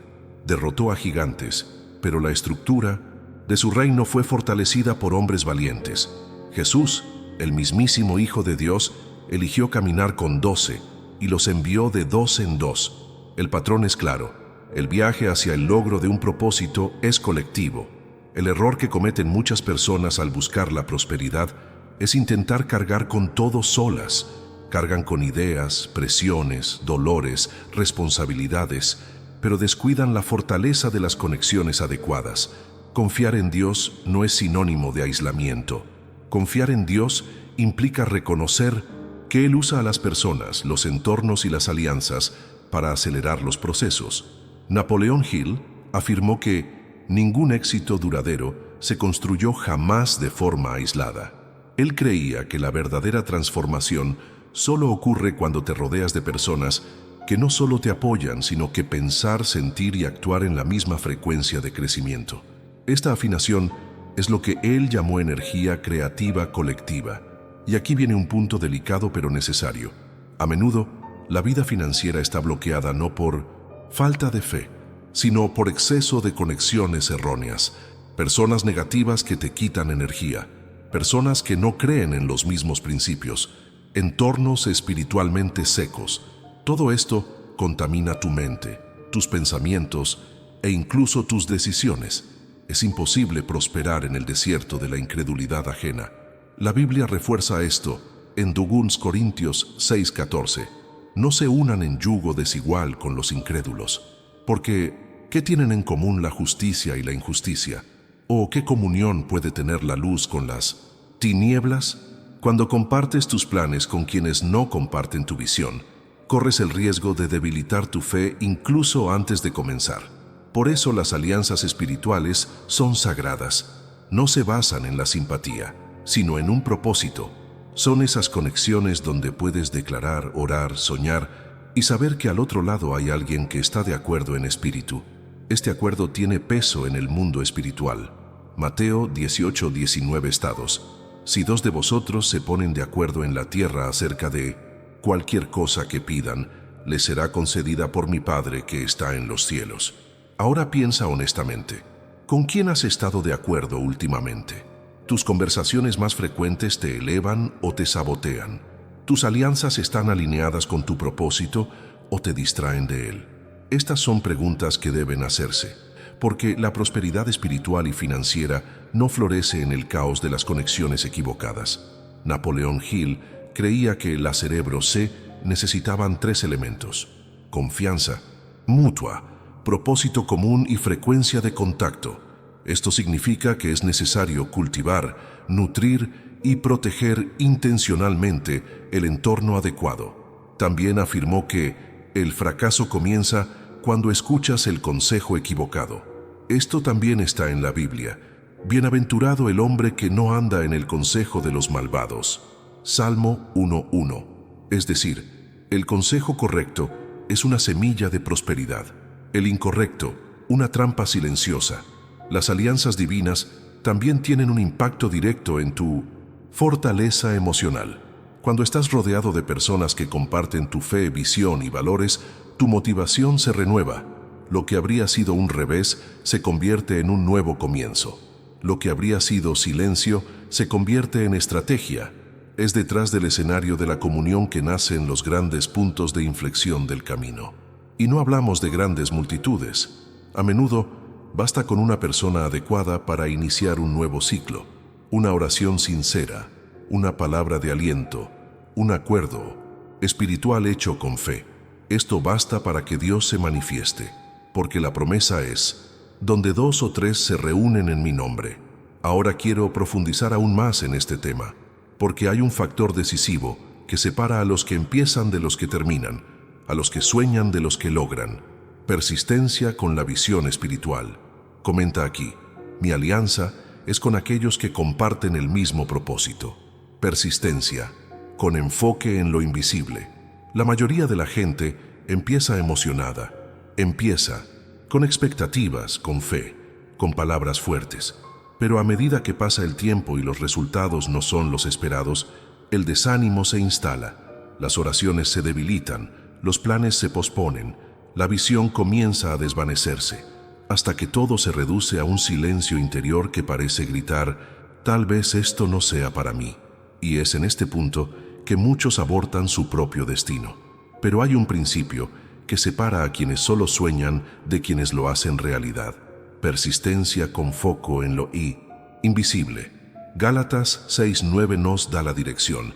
Derrotó a gigantes, pero la estructura de su reino fue fortalecida por hombres valientes. Jesús, el mismísimo Hijo de Dios, eligió caminar con 12 y los envió de 2 en 2. El patrón es claro. El viaje hacia el logro de un propósito es colectivo. El error que cometen muchas personas al buscar la prosperidad es intentar cargar con todo solas. Cargan con ideas, presiones, dolores, responsabilidades, pero descuidan la fortaleza de las conexiones adecuadas. Confiar en Dios no es sinónimo de aislamiento. Confiar en Dios implica reconocer que Él usa a las personas, los entornos y las alianzas para acelerar los procesos. Napoleon Hill afirmó que ningún éxito duradero se construyó jamás de forma aislada. Él creía que la verdadera transformación solo ocurre cuando te rodeas de personas que no solo te apoyan, sino que pensar, sentir y actuar en la misma frecuencia de crecimiento. Esta afinación es lo que él llamó energía creativa colectiva. Y aquí viene un punto delicado pero necesario. A menudo, la vida financiera está bloqueada no por falta de fe, sino por exceso de conexiones erróneas, personas negativas que te quitan energía, personas que no creen en los mismos principios, entornos espiritualmente secos. Todo esto contamina tu mente, tus pensamientos e incluso tus decisiones. Es imposible prosperar en el desierto de la incredulidad ajena. La Biblia refuerza esto en 2 Corintios 6:14. No se unan en yugo desigual con los incrédulos, porque ¿qué tienen en común la justicia y la injusticia? ¿O qué comunión puede tener la luz con las tinieblas? Cuando compartes tus planes con quienes no comparten tu visión, corres el riesgo de debilitar tu fe incluso antes de comenzar. Por eso las alianzas espirituales son sagradas. No se basan en la simpatía, sino en un propósito. Son esas conexiones donde puedes declarar, orar, soñar y saber que al otro lado hay alguien que está de acuerdo en espíritu. Este acuerdo tiene peso en el mundo espiritual. Mateo 18:19 estados. Si dos de vosotros se ponen de acuerdo en la tierra acerca de cualquier cosa que pidan, les será concedida por mi Padre que está en los cielos. Ahora piensa honestamente, ¿con quién has estado de acuerdo últimamente? ¿Tus conversaciones más frecuentes te elevan o te sabotean? ¿Tus alianzas están alineadas con tu propósito o te distraen de él? Estas son preguntas que deben hacerse, porque la prosperidad espiritual y financiera no florece en el caos de las conexiones equivocadas. Napoleón Hill creía que la cerebro C necesitaban 3 elementos: confianza, mutua, propósito común y frecuencia de contacto. Esto significa que es necesario cultivar, nutrir y proteger intencionalmente el entorno adecuado. También afirmó que el fracaso comienza cuando escuchas el consejo equivocado. Esto también está en la Biblia. Bienaventurado el hombre que no anda en el consejo de los malvados. Salmo 1:1. Es decir, el consejo correcto es una semilla de prosperidad. El incorrecto, una trampa silenciosa. Las alianzas divinas también tienen un impacto directo en tu fortaleza emocional. Cuando estás rodeado de personas que comparten tu fe, visión y valores, tu motivación se renueva. Lo que habría sido un revés se convierte en un nuevo comienzo. Lo que habría sido silencio se convierte en estrategia. Es detrás del escenario de la comunión que nacen los grandes puntos de inflexión del camino. Y no hablamos de grandes multitudes. A menudo, basta con una persona adecuada para iniciar un nuevo ciclo, una oración sincera, una palabra de aliento, un acuerdo espiritual hecho con fe. Esto basta para que Dios se manifieste, porque la promesa es: donde 2 o 3 se reúnen en mi nombre. Ahora quiero profundizar aún más en este tema, porque hay un factor decisivo que separa a los que empiezan de los que terminan, a los que sueñan de los que logran. Persistencia con la visión espiritual. Comenta aquí: mi alianza es con aquellos que comparten el mismo propósito. Persistencia, con enfoque en lo invisible. La mayoría de la gente empieza emocionada, empieza con expectativas, con fe, con palabras fuertes. Pero a medida que pasa el tiempo y los resultados no son los esperados, el desánimo se instala, las oraciones se debilitan, los planes se posponen, la visión comienza a desvanecerse, hasta que todo se reduce a un silencio interior que parece gritar: tal vez esto no sea para mí. Y es en este punto que muchos abortan su propio destino. Pero hay un principio que separa a quienes solo sueñan de quienes lo hacen realidad. Persistencia con foco en lo invisible. Gálatas 6:9 nos da la dirección: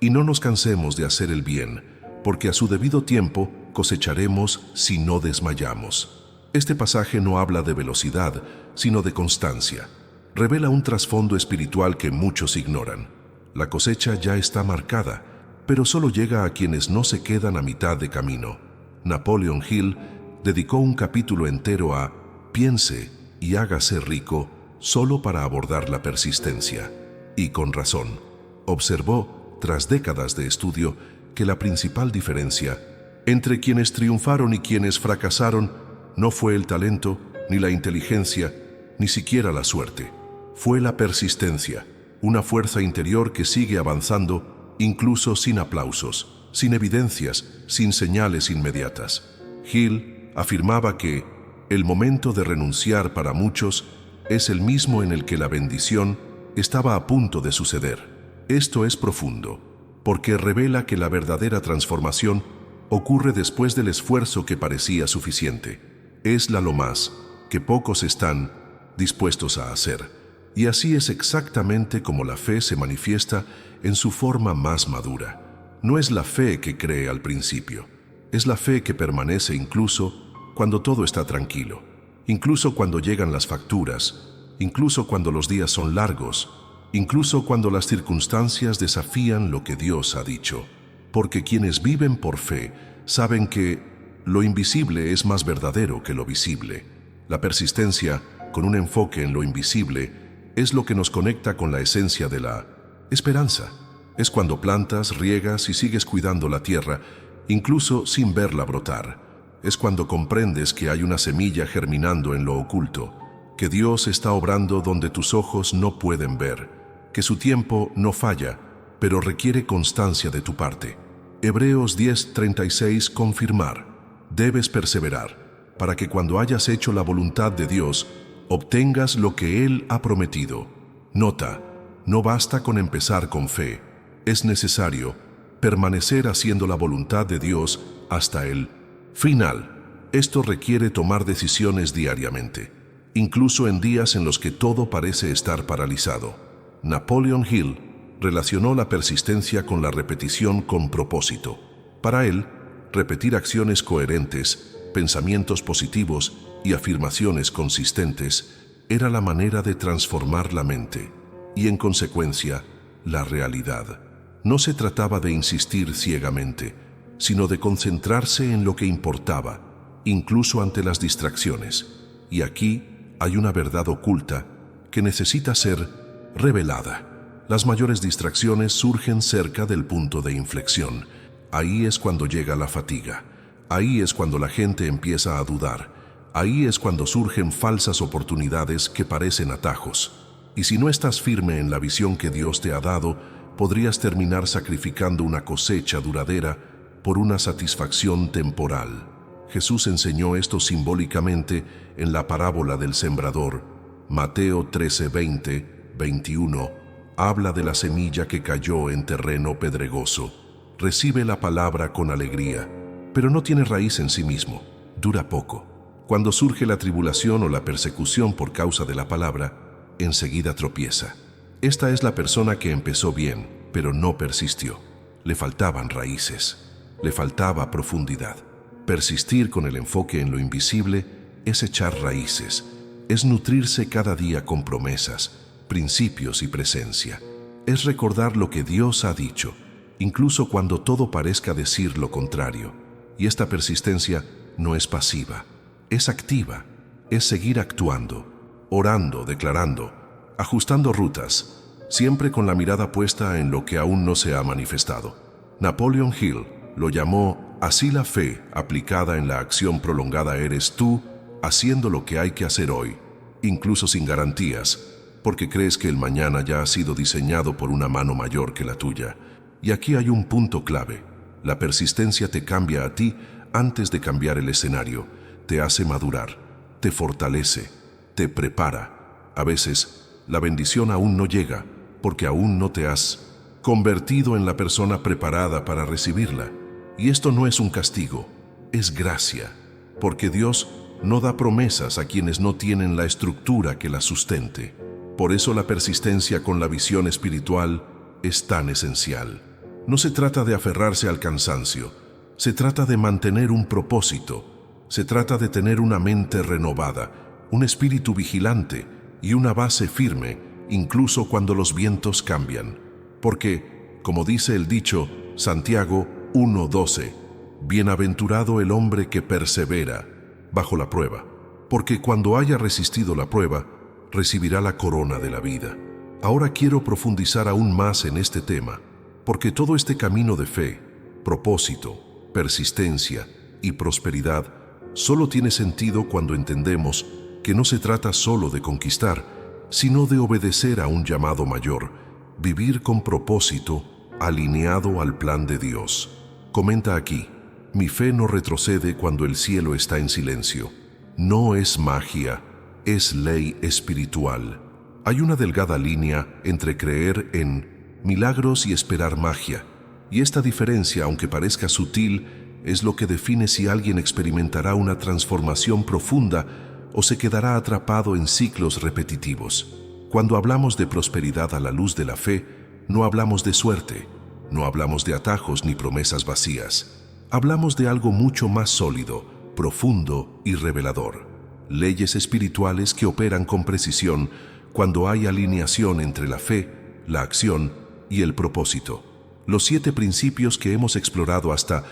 y no nos cansemos de hacer el bien, porque a su debido tiempo cosecharemos si no desmayamos. Este pasaje no habla de velocidad, sino de constancia. Revela un trasfondo espiritual que muchos ignoran. La cosecha ya está marcada, pero solo llega a quienes no se quedan a mitad de camino. Napoleón Hill dedicó un capítulo entero a piense y hágase rico solo para abordar la persistencia. Y con razón. Observó, tras décadas de estudio, que la principal diferencia entre quienes triunfaron y quienes fracasaron no fue el talento, ni la inteligencia, ni siquiera la suerte. Fue la persistencia, una fuerza interior que sigue avanzando incluso sin aplausos, sin evidencias, sin señales inmediatas. Hill afirmaba que el momento de renunciar para muchos es el mismo en el que la bendición estaba a punto de suceder. Esto es profundo, porque revela que la verdadera transformación ocurre después del esfuerzo que parecía suficiente. Es lo más que pocos están dispuestos a hacer. Y así es exactamente como la fe se manifiesta en su forma más madura. No es la fe que cree al principio, es la fe que permanece incluso cuando todo está tranquilo, incluso cuando llegan las facturas, incluso cuando los días son largos, incluso cuando las circunstancias desafían lo que Dios ha dicho. Porque quienes viven por fe saben que lo invisible es más verdadero que lo visible. La persistencia, con un enfoque en lo invisible, es lo que nos conecta con la esencia de la esperanza. Es cuando plantas, riegas y sigues cuidando la tierra, incluso sin verla brotar. Es cuando comprendes que hay una semilla germinando en lo oculto, que Dios está obrando donde tus ojos no pueden ver, que su tiempo no falla, pero requiere constancia de tu parte. Hebreos 10:36 confirmar. Debes perseverar, para que cuando hayas hecho la voluntad de Dios, obtengas lo que Él ha prometido. Nota, no basta con empezar con fe, es necesario permanecer haciendo la voluntad de Dios hasta el final. Esto requiere tomar decisiones diariamente, incluso en días en los que todo parece estar paralizado. Napoleon Hill relacionó la persistencia con la repetición con propósito. Para él, repetir acciones coherentes, pensamientos positivos y afirmaciones consistentes era la manera de transformar la mente y, en consecuencia, la realidad. No se trataba de insistir ciegamente, sino de concentrarse en lo que importaba, incluso ante las distracciones. Y aquí hay una verdad oculta que necesita ser revelada. Las mayores distracciones surgen cerca del punto de inflexión. Ahí es cuando llega la fatiga. Ahí es cuando la gente empieza a dudar. Ahí es cuando surgen falsas oportunidades que parecen atajos. Y si no estás firme en la visión que Dios te ha dado, podrías terminar sacrificando una cosecha duradera por una satisfacción temporal. Jesús enseñó esto simbólicamente en la parábola del sembrador. Mateo 13:20-21 habla de la semilla que cayó en terreno pedregoso. Recibe la palabra con alegría, pero no tiene raíz en sí mismo. Dura poco. Cuando surge la tribulación o la persecución por causa de la palabra, enseguida tropieza. Esta es la persona que empezó bien, pero no persistió. Le faltaban raíces, le faltaba profundidad. Persistir con el enfoque en lo invisible es echar raíces, es nutrirse cada día con promesas, principios y presencia. Es recordar lo que Dios ha dicho, incluso cuando todo parezca decir lo contrario. Y esta persistencia no es pasiva, es activa, es seguir actuando, orando, declarando, ajustando rutas, siempre con la mirada puesta en lo que aún no se ha manifestado. Napoleon Hill lo llamó así: la fe aplicada en la acción prolongada eres tú haciendo lo que hay que hacer hoy, incluso sin garantías, porque crees que el mañana ya ha sido diseñado por una mano mayor que la tuya. Y aquí hay un punto clave. La persistencia te cambia a ti antes de cambiar el escenario, te hace madurar, te fortalece, te prepara. A veces, la bendición aún no llega, porque aún no te has convertido en la persona preparada para recibirla. Y esto no es un castigo, es gracia, porque Dios no da promesas a quienes no tienen la estructura que las sustente. Por eso la persistencia con la visión espiritual es tan esencial. No se trata de aferrarse al cansancio, se trata de mantener un propósito, se trata de tener una mente renovada, un espíritu vigilante y una base firme, incluso cuando los vientos cambian. Porque, como dice el dicho Santiago 1:12, bienaventurado el hombre que persevera bajo la prueba, porque cuando haya resistido la prueba, recibirá la corona de la vida. Ahora quiero profundizar aún más en este tema, porque todo este camino de fe, propósito, persistencia y prosperidad solo tiene sentido cuando entendemos que no se trata solo de conquistar, sino de obedecer a un llamado mayor, vivir con propósito, alineado al plan de Dios. Comenta aquí: mi fe no retrocede cuando el cielo está en silencio. No es magia, es ley espiritual. Hay una delgada línea entre creer en milagros y esperar magia, y esta diferencia, aunque parezca sutil, es lo que define si alguien experimentará una transformación profunda o se quedará atrapado en ciclos repetitivos. Cuando hablamos de prosperidad a la luz de la fe, no hablamos de suerte, no hablamos de atajos ni promesas vacías. Hablamos de algo mucho más sólido, profundo y revelador. Leyes espirituales que operan con precisión cuando hay alineación entre la fe, la acción y el propósito. Los 7 principios que hemos explorado hasta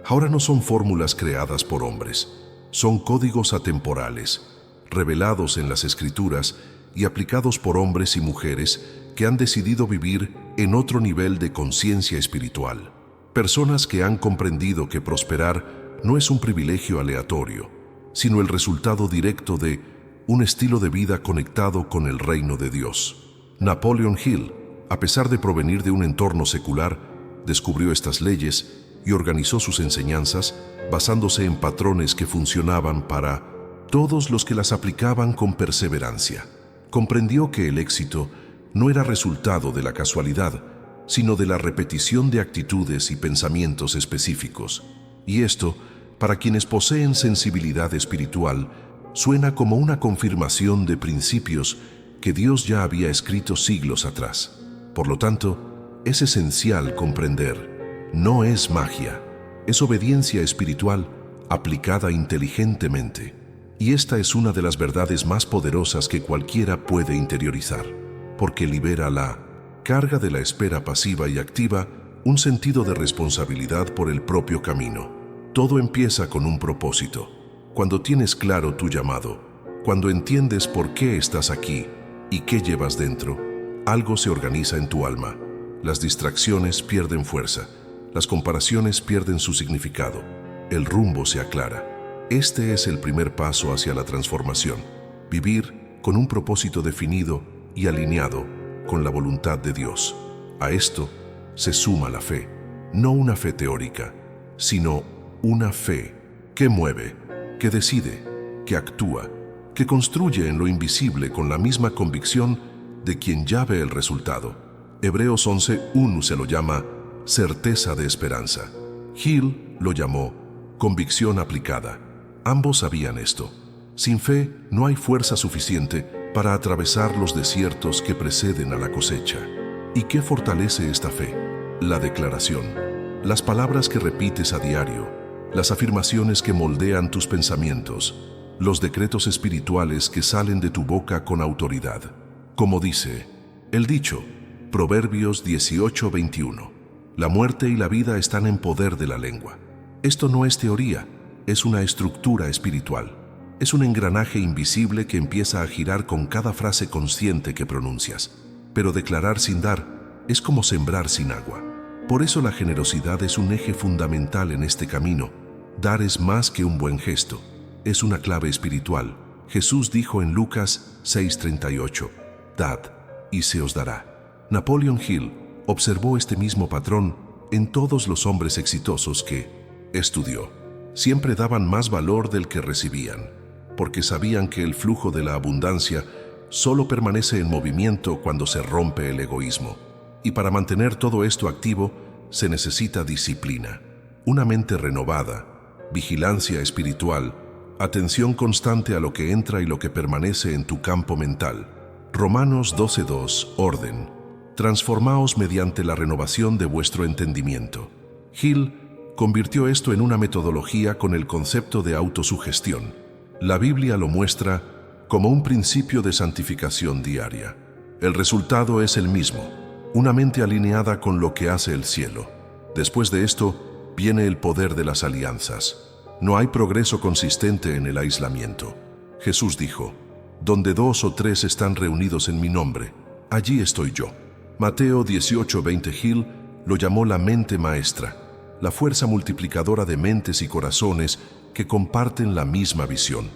Ahora no son fórmulas creadas por hombres, son códigos atemporales, revelados en las Escrituras y aplicados por hombres y mujeres que han decidido vivir en otro nivel de conciencia espiritual. Personas que han comprendido que prosperar no es un privilegio aleatorio, sino el resultado directo de un estilo de vida conectado con el reino de Dios. Napoleon Hill, a pesar de provenir de un entorno secular, descubrió estas leyes y organizó sus enseñanzas basándose en patrones que funcionaban para todos los que las aplicaban con perseverancia. Comprendió que el éxito no era resultado de la casualidad, sino de la repetición de actitudes y pensamientos específicos. Y esto, para quienes poseen sensibilidad espiritual, suena como una confirmación de principios que Dios ya había escrito siglos atrás. Por lo tanto, es esencial comprender: no es magia, es obediencia espiritual aplicada inteligentemente. Y esta es una de las verdades más poderosas que cualquiera puede interiorizar, porque libera la carga de la espera pasiva y activa, un sentido de responsabilidad por el propio camino. Todo empieza con un propósito. Cuando tienes claro tu llamado, cuando entiendes por qué estás aquí y qué llevas dentro, algo se organiza en tu alma. Las distracciones pierden fuerza, las comparaciones pierden su significado, el rumbo se aclara. Este es el primer paso hacia la transformación: vivir con un propósito definido y alineado con la voluntad de Dios. A esto se suma la fe, no una fe teórica, sino una fe que mueve, que decide, que actúa, que construye en lo invisible con la misma convicción de quien ya ve el resultado. Hebreos 11:1 se lo llama certeza de esperanza. Hill lo llamó convicción aplicada. Ambos sabían esto. Sin fe no hay fuerza suficiente para atravesar los desiertos que preceden a la cosecha. ¿Y qué fortalece esta fe? La declaración, las palabras que repites a diario, las afirmaciones que moldean tus pensamientos, los decretos espirituales que salen de tu boca con autoridad. Como dice el dicho, Proverbios 18:21, la muerte y la vida están en poder de la lengua. Esto no es teoría, es una estructura espiritual. Es un engranaje invisible que empieza a girar con cada frase consciente que pronuncias. Pero declarar sin dar es como sembrar sin agua. Por eso la generosidad es un eje fundamental en este camino. Dar es más que un buen gesto, es una clave espiritual. Jesús dijo en Lucas 6:38, dad y se os dará. Napoleon Hill observó este mismo patrón en todos los hombres exitosos que estudió. Siempre daban más valor del que recibían, porque sabían que el flujo de la abundancia solo permanece en movimiento cuando se rompe el egoísmo. Y para mantener todo esto activo se necesita disciplina, una mente renovada, vigilancia espiritual, atención constante a lo que entra y lo que permanece en tu campo mental. Romanos 12:2, orden. Transformaos mediante la renovación de vuestro entendimiento. Hill convirtió esto en una metodología con el concepto de autosugestión. La Biblia lo muestra como un principio de santificación diaria. El resultado es el mismo, una mente alineada con lo que hace el cielo. Después de esto, viene el poder de las alianzas. No hay progreso consistente en el aislamiento. Jesús dijo, donde 2 o 3 están reunidos en mi nombre, allí estoy yo. Mateo 18:20. Hill lo llamó la mente maestra, la fuerza multiplicadora de mentes y corazones que comparten la misma visión.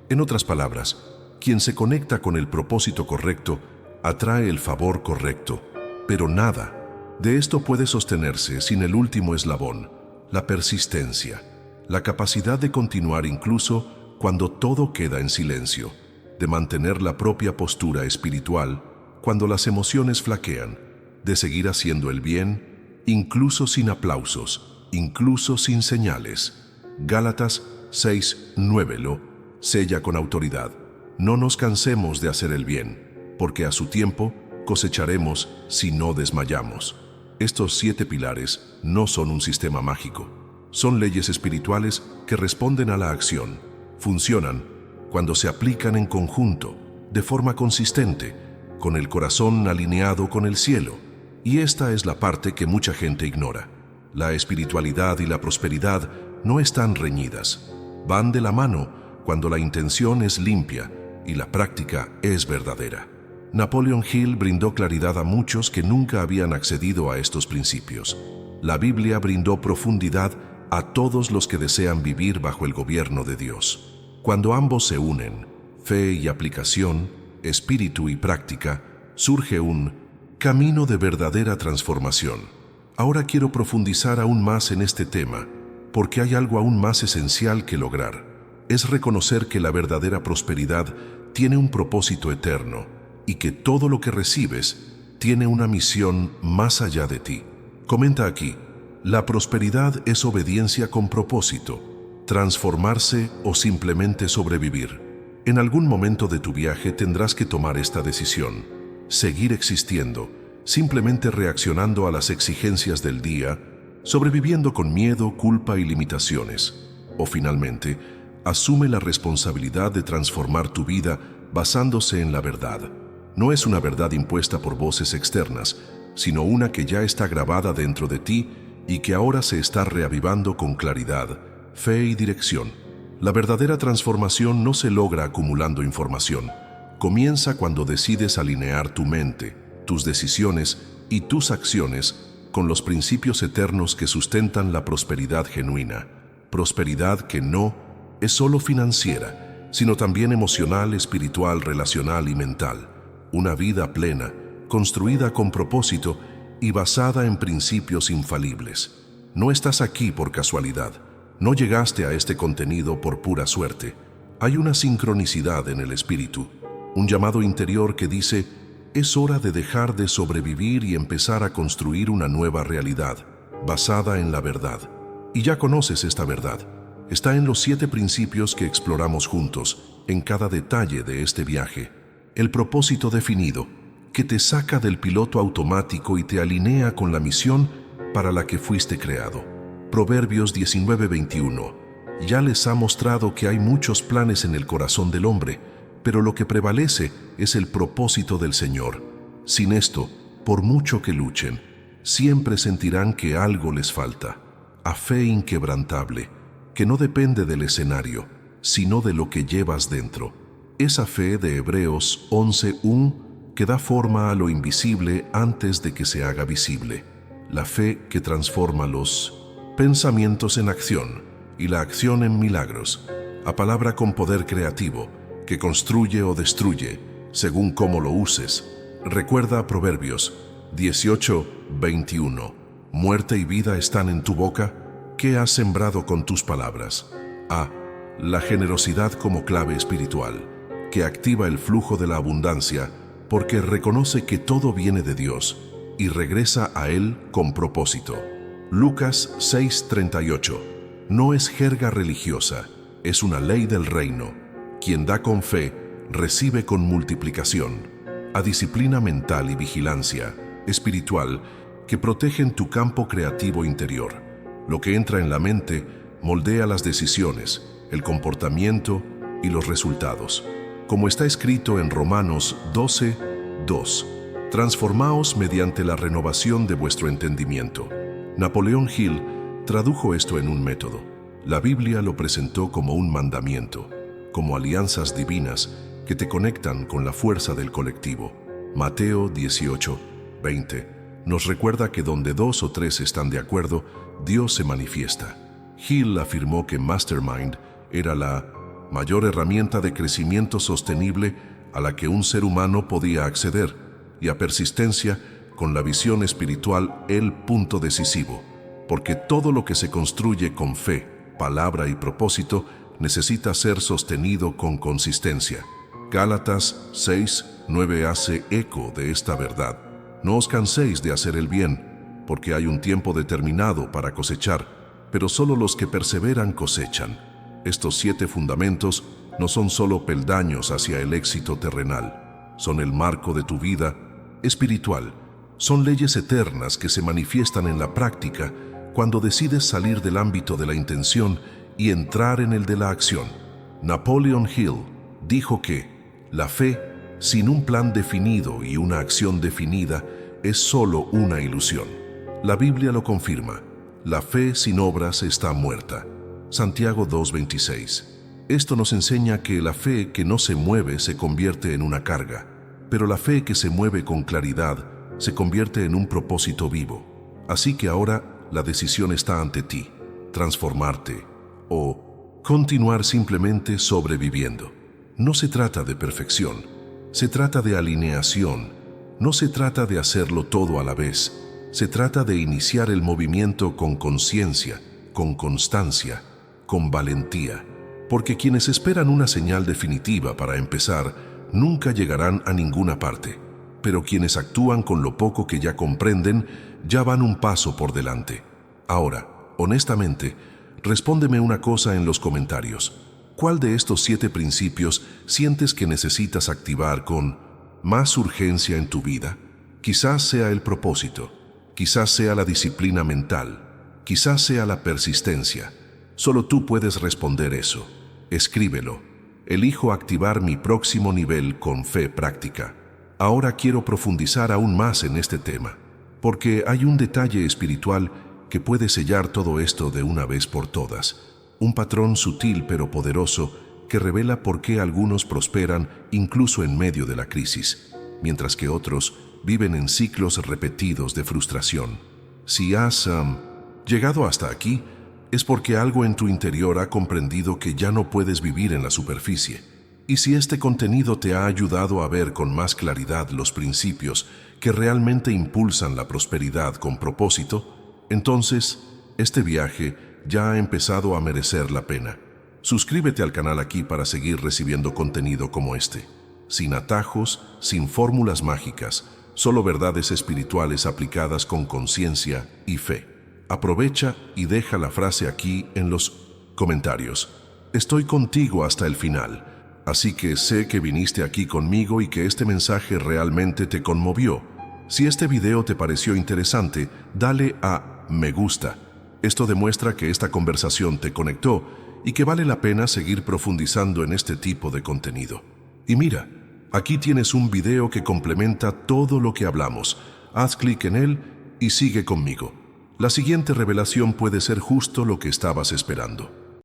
En otras palabras, quien se conecta con el propósito correcto atrae el favor correcto, pero nada de esto puede sostenerse sin el último eslabón, la persistencia, la capacidad de continuar incluso cuando todo queda en silencio, de mantener la propia postura espiritual cuando las emociones flaquean, de seguir haciendo el bien, incluso sin aplausos, incluso sin señales. Gálatas 6:9 lo sella con autoridad. No nos cansemos de hacer el bien, porque a su tiempo cosecharemos si no desmayamos. Estos 7 pilares no son un sistema mágico. Son leyes espirituales que responden a la acción. Funcionan cuando se aplican en conjunto, de forma consistente, con el corazón alineado con el cielo. Y esta es la parte que mucha gente ignora. La espiritualidad y la prosperidad no están reñidas. Van de la mano cuando la intención es limpia y la práctica es verdadera. Napoleon Hill brindó claridad a muchos que nunca habían accedido a estos principios. La Biblia brindó profundidad a todos los que desean vivir bajo el gobierno de Dios. Cuando ambos se unen, fe y aplicación, espíritu y práctica, surge un camino de verdadera transformación. Ahora quiero profundizar aún más en este tema, porque hay algo aún más esencial que lograr. Es reconocer que la verdadera prosperidad tiene un propósito eterno y que todo lo que recibes tiene una misión más allá de ti. Comenta aquí: la prosperidad es obediencia con propósito, transformarse o simplemente sobrevivir. En algún momento de tu viaje tendrás que tomar esta decisión: seguir existiendo, simplemente reaccionando a las exigencias del día, sobreviviendo con miedo, culpa y limitaciones. O finalmente, asume la responsabilidad de transformar tu vida basándose en la verdad. No es una verdad impuesta por voces externas, sino una que ya está grabada dentro de ti y que ahora se está reavivando con claridad, fe y dirección. La verdadera transformación no se logra acumulando información. Comienza cuando decides alinear tu mente, tus decisiones y tus acciones con los principios eternos que sustentan la prosperidad genuina. Prosperidad que no es solo financiera, sino también emocional, espiritual, relacional y mental. Una vida plena, construida con propósito y basada en principios infalibles. No estás aquí por casualidad. No llegaste a este contenido por pura suerte. Hay una sincronicidad en el espíritu, un llamado interior que dice: es hora de dejar de sobrevivir y empezar a construir una nueva realidad, basada en la verdad. Y ya conoces esta verdad. Está en los 7 principios que exploramos juntos, en cada detalle de este viaje. El propósito definido, que te saca del piloto automático y te alinea con la misión para la que fuiste creado. Proverbios 19:21. Ya les ha mostrado que hay muchos planes en el corazón del hombre, pero lo que prevalece es el propósito del Señor. Sin esto, por mucho que luchen, siempre sentirán que algo les falta. A fe inquebrantable, que no depende del escenario, sino de lo que llevas dentro. Esa fe de Hebreos 11:1 que da forma a lo invisible antes de que se haga visible. La fe que transforma los pensamientos en acción y la acción en milagros. A palabra con poder creativo, que construye o destruye, según cómo lo uses. Recuerda Proverbios 18:21. Muerte y vida están en tu boca. ¿Qué has sembrado con tus palabras? A. La generosidad como clave espiritual, que activa el flujo de la abundancia, porque reconoce que todo viene de Dios y regresa a Él con propósito. Lucas 6:38. No es jerga religiosa, es una ley del reino. Quien da con fe, recibe con multiplicación. A disciplina mental y vigilancia espiritual que protegen tu campo creativo interior. Lo que entra en la mente moldea las decisiones, el comportamiento y los resultados. Como está escrito en Romanos 12:2, transformaos mediante la renovación de vuestro entendimiento. Napoleon Hill tradujo esto en un método. La Biblia lo presentó como un mandamiento, como alianzas divinas que te conectan con la fuerza del colectivo. Mateo 18:20 nos recuerda que donde 2 o 3 están de acuerdo, Dios se manifiesta. Hill afirmó que Mastermind era la mayor herramienta de crecimiento sostenible a la que un ser humano podía acceder, y a persistencia, con la visión espiritual, el punto decisivo, porque todo lo que se construye con fe, palabra y propósito necesita ser sostenido con consistencia. Gálatas 6:9 hace eco de esta verdad. No os canséis de hacer el bien, porque hay un tiempo determinado para cosechar, pero solo los que perseveran cosechan. Estos 7 fundamentos no son solo peldaños hacia el éxito terrenal, son el marco de tu vida espiritual. Son leyes eternas que se manifiestan en la práctica cuando decides salir del ámbito de la intención y entrar en el de la acción. Napoleon Hill dijo que la fe, sin un plan definido y una acción definida, es solo una ilusión. La Biblia lo confirma. La fe sin obras está muerta. Santiago 2:26. Esto nos enseña que la fe que no se mueve se convierte en una carga, pero la fe que se mueve con claridad se convierte en un propósito vivo. Así que ahora la decisión está ante ti: transformarte o continuar simplemente sobreviviendo. No se trata de perfección, se trata de alineación. No se trata de hacerlo todo a la vez, se trata de iniciar el movimiento con conciencia, con constancia, con valentía. Porque quienes esperan una señal definitiva para empezar, nunca llegarán a ninguna parte. Pero quienes actúan con lo poco que ya comprenden, ya van un paso por delante. Ahora, honestamente, respóndeme una cosa en los comentarios. ¿Cuál de estos 7 principios sientes que necesitas activar con más urgencia en tu vida? Quizás sea el propósito, quizás sea la disciplina mental, quizás sea la persistencia. Solo tú puedes responder eso. Escríbelo. Elijo activar mi próximo nivel con fe práctica. Ahora quiero profundizar aún más en este tema, porque hay un detalle espiritual que puede sellar todo esto de una vez por todas. Un patrón sutil pero poderoso que revela por qué algunos prosperan incluso en medio de la crisis, mientras que otros viven en ciclos repetidos de frustración. Si has llegado hasta aquí, es porque algo en tu interior ha comprendido que ya no puedes vivir en la superficie. Y si este contenido te ha ayudado a ver con más claridad los principios que realmente impulsan la prosperidad con propósito, entonces este viaje ya ha empezado a merecer la pena. Suscríbete al canal aquí para seguir recibiendo contenido como este, sin atajos, sin fórmulas mágicas, solo verdades espirituales aplicadas con conciencia y fe. Aprovecha y deja la frase aquí en los comentarios. Estoy contigo hasta el final, así que sé que viniste aquí conmigo y que este mensaje realmente te conmovió. Si este video te pareció interesante, dale a me gusta. Esto demuestra que esta conversación te conectó y que vale la pena seguir profundizando en este tipo de contenido. Y mira, aquí tienes un video que complementa todo lo que hablamos. Haz clic en él y sigue conmigo. La siguiente revelación puede ser justo lo que estabas esperando.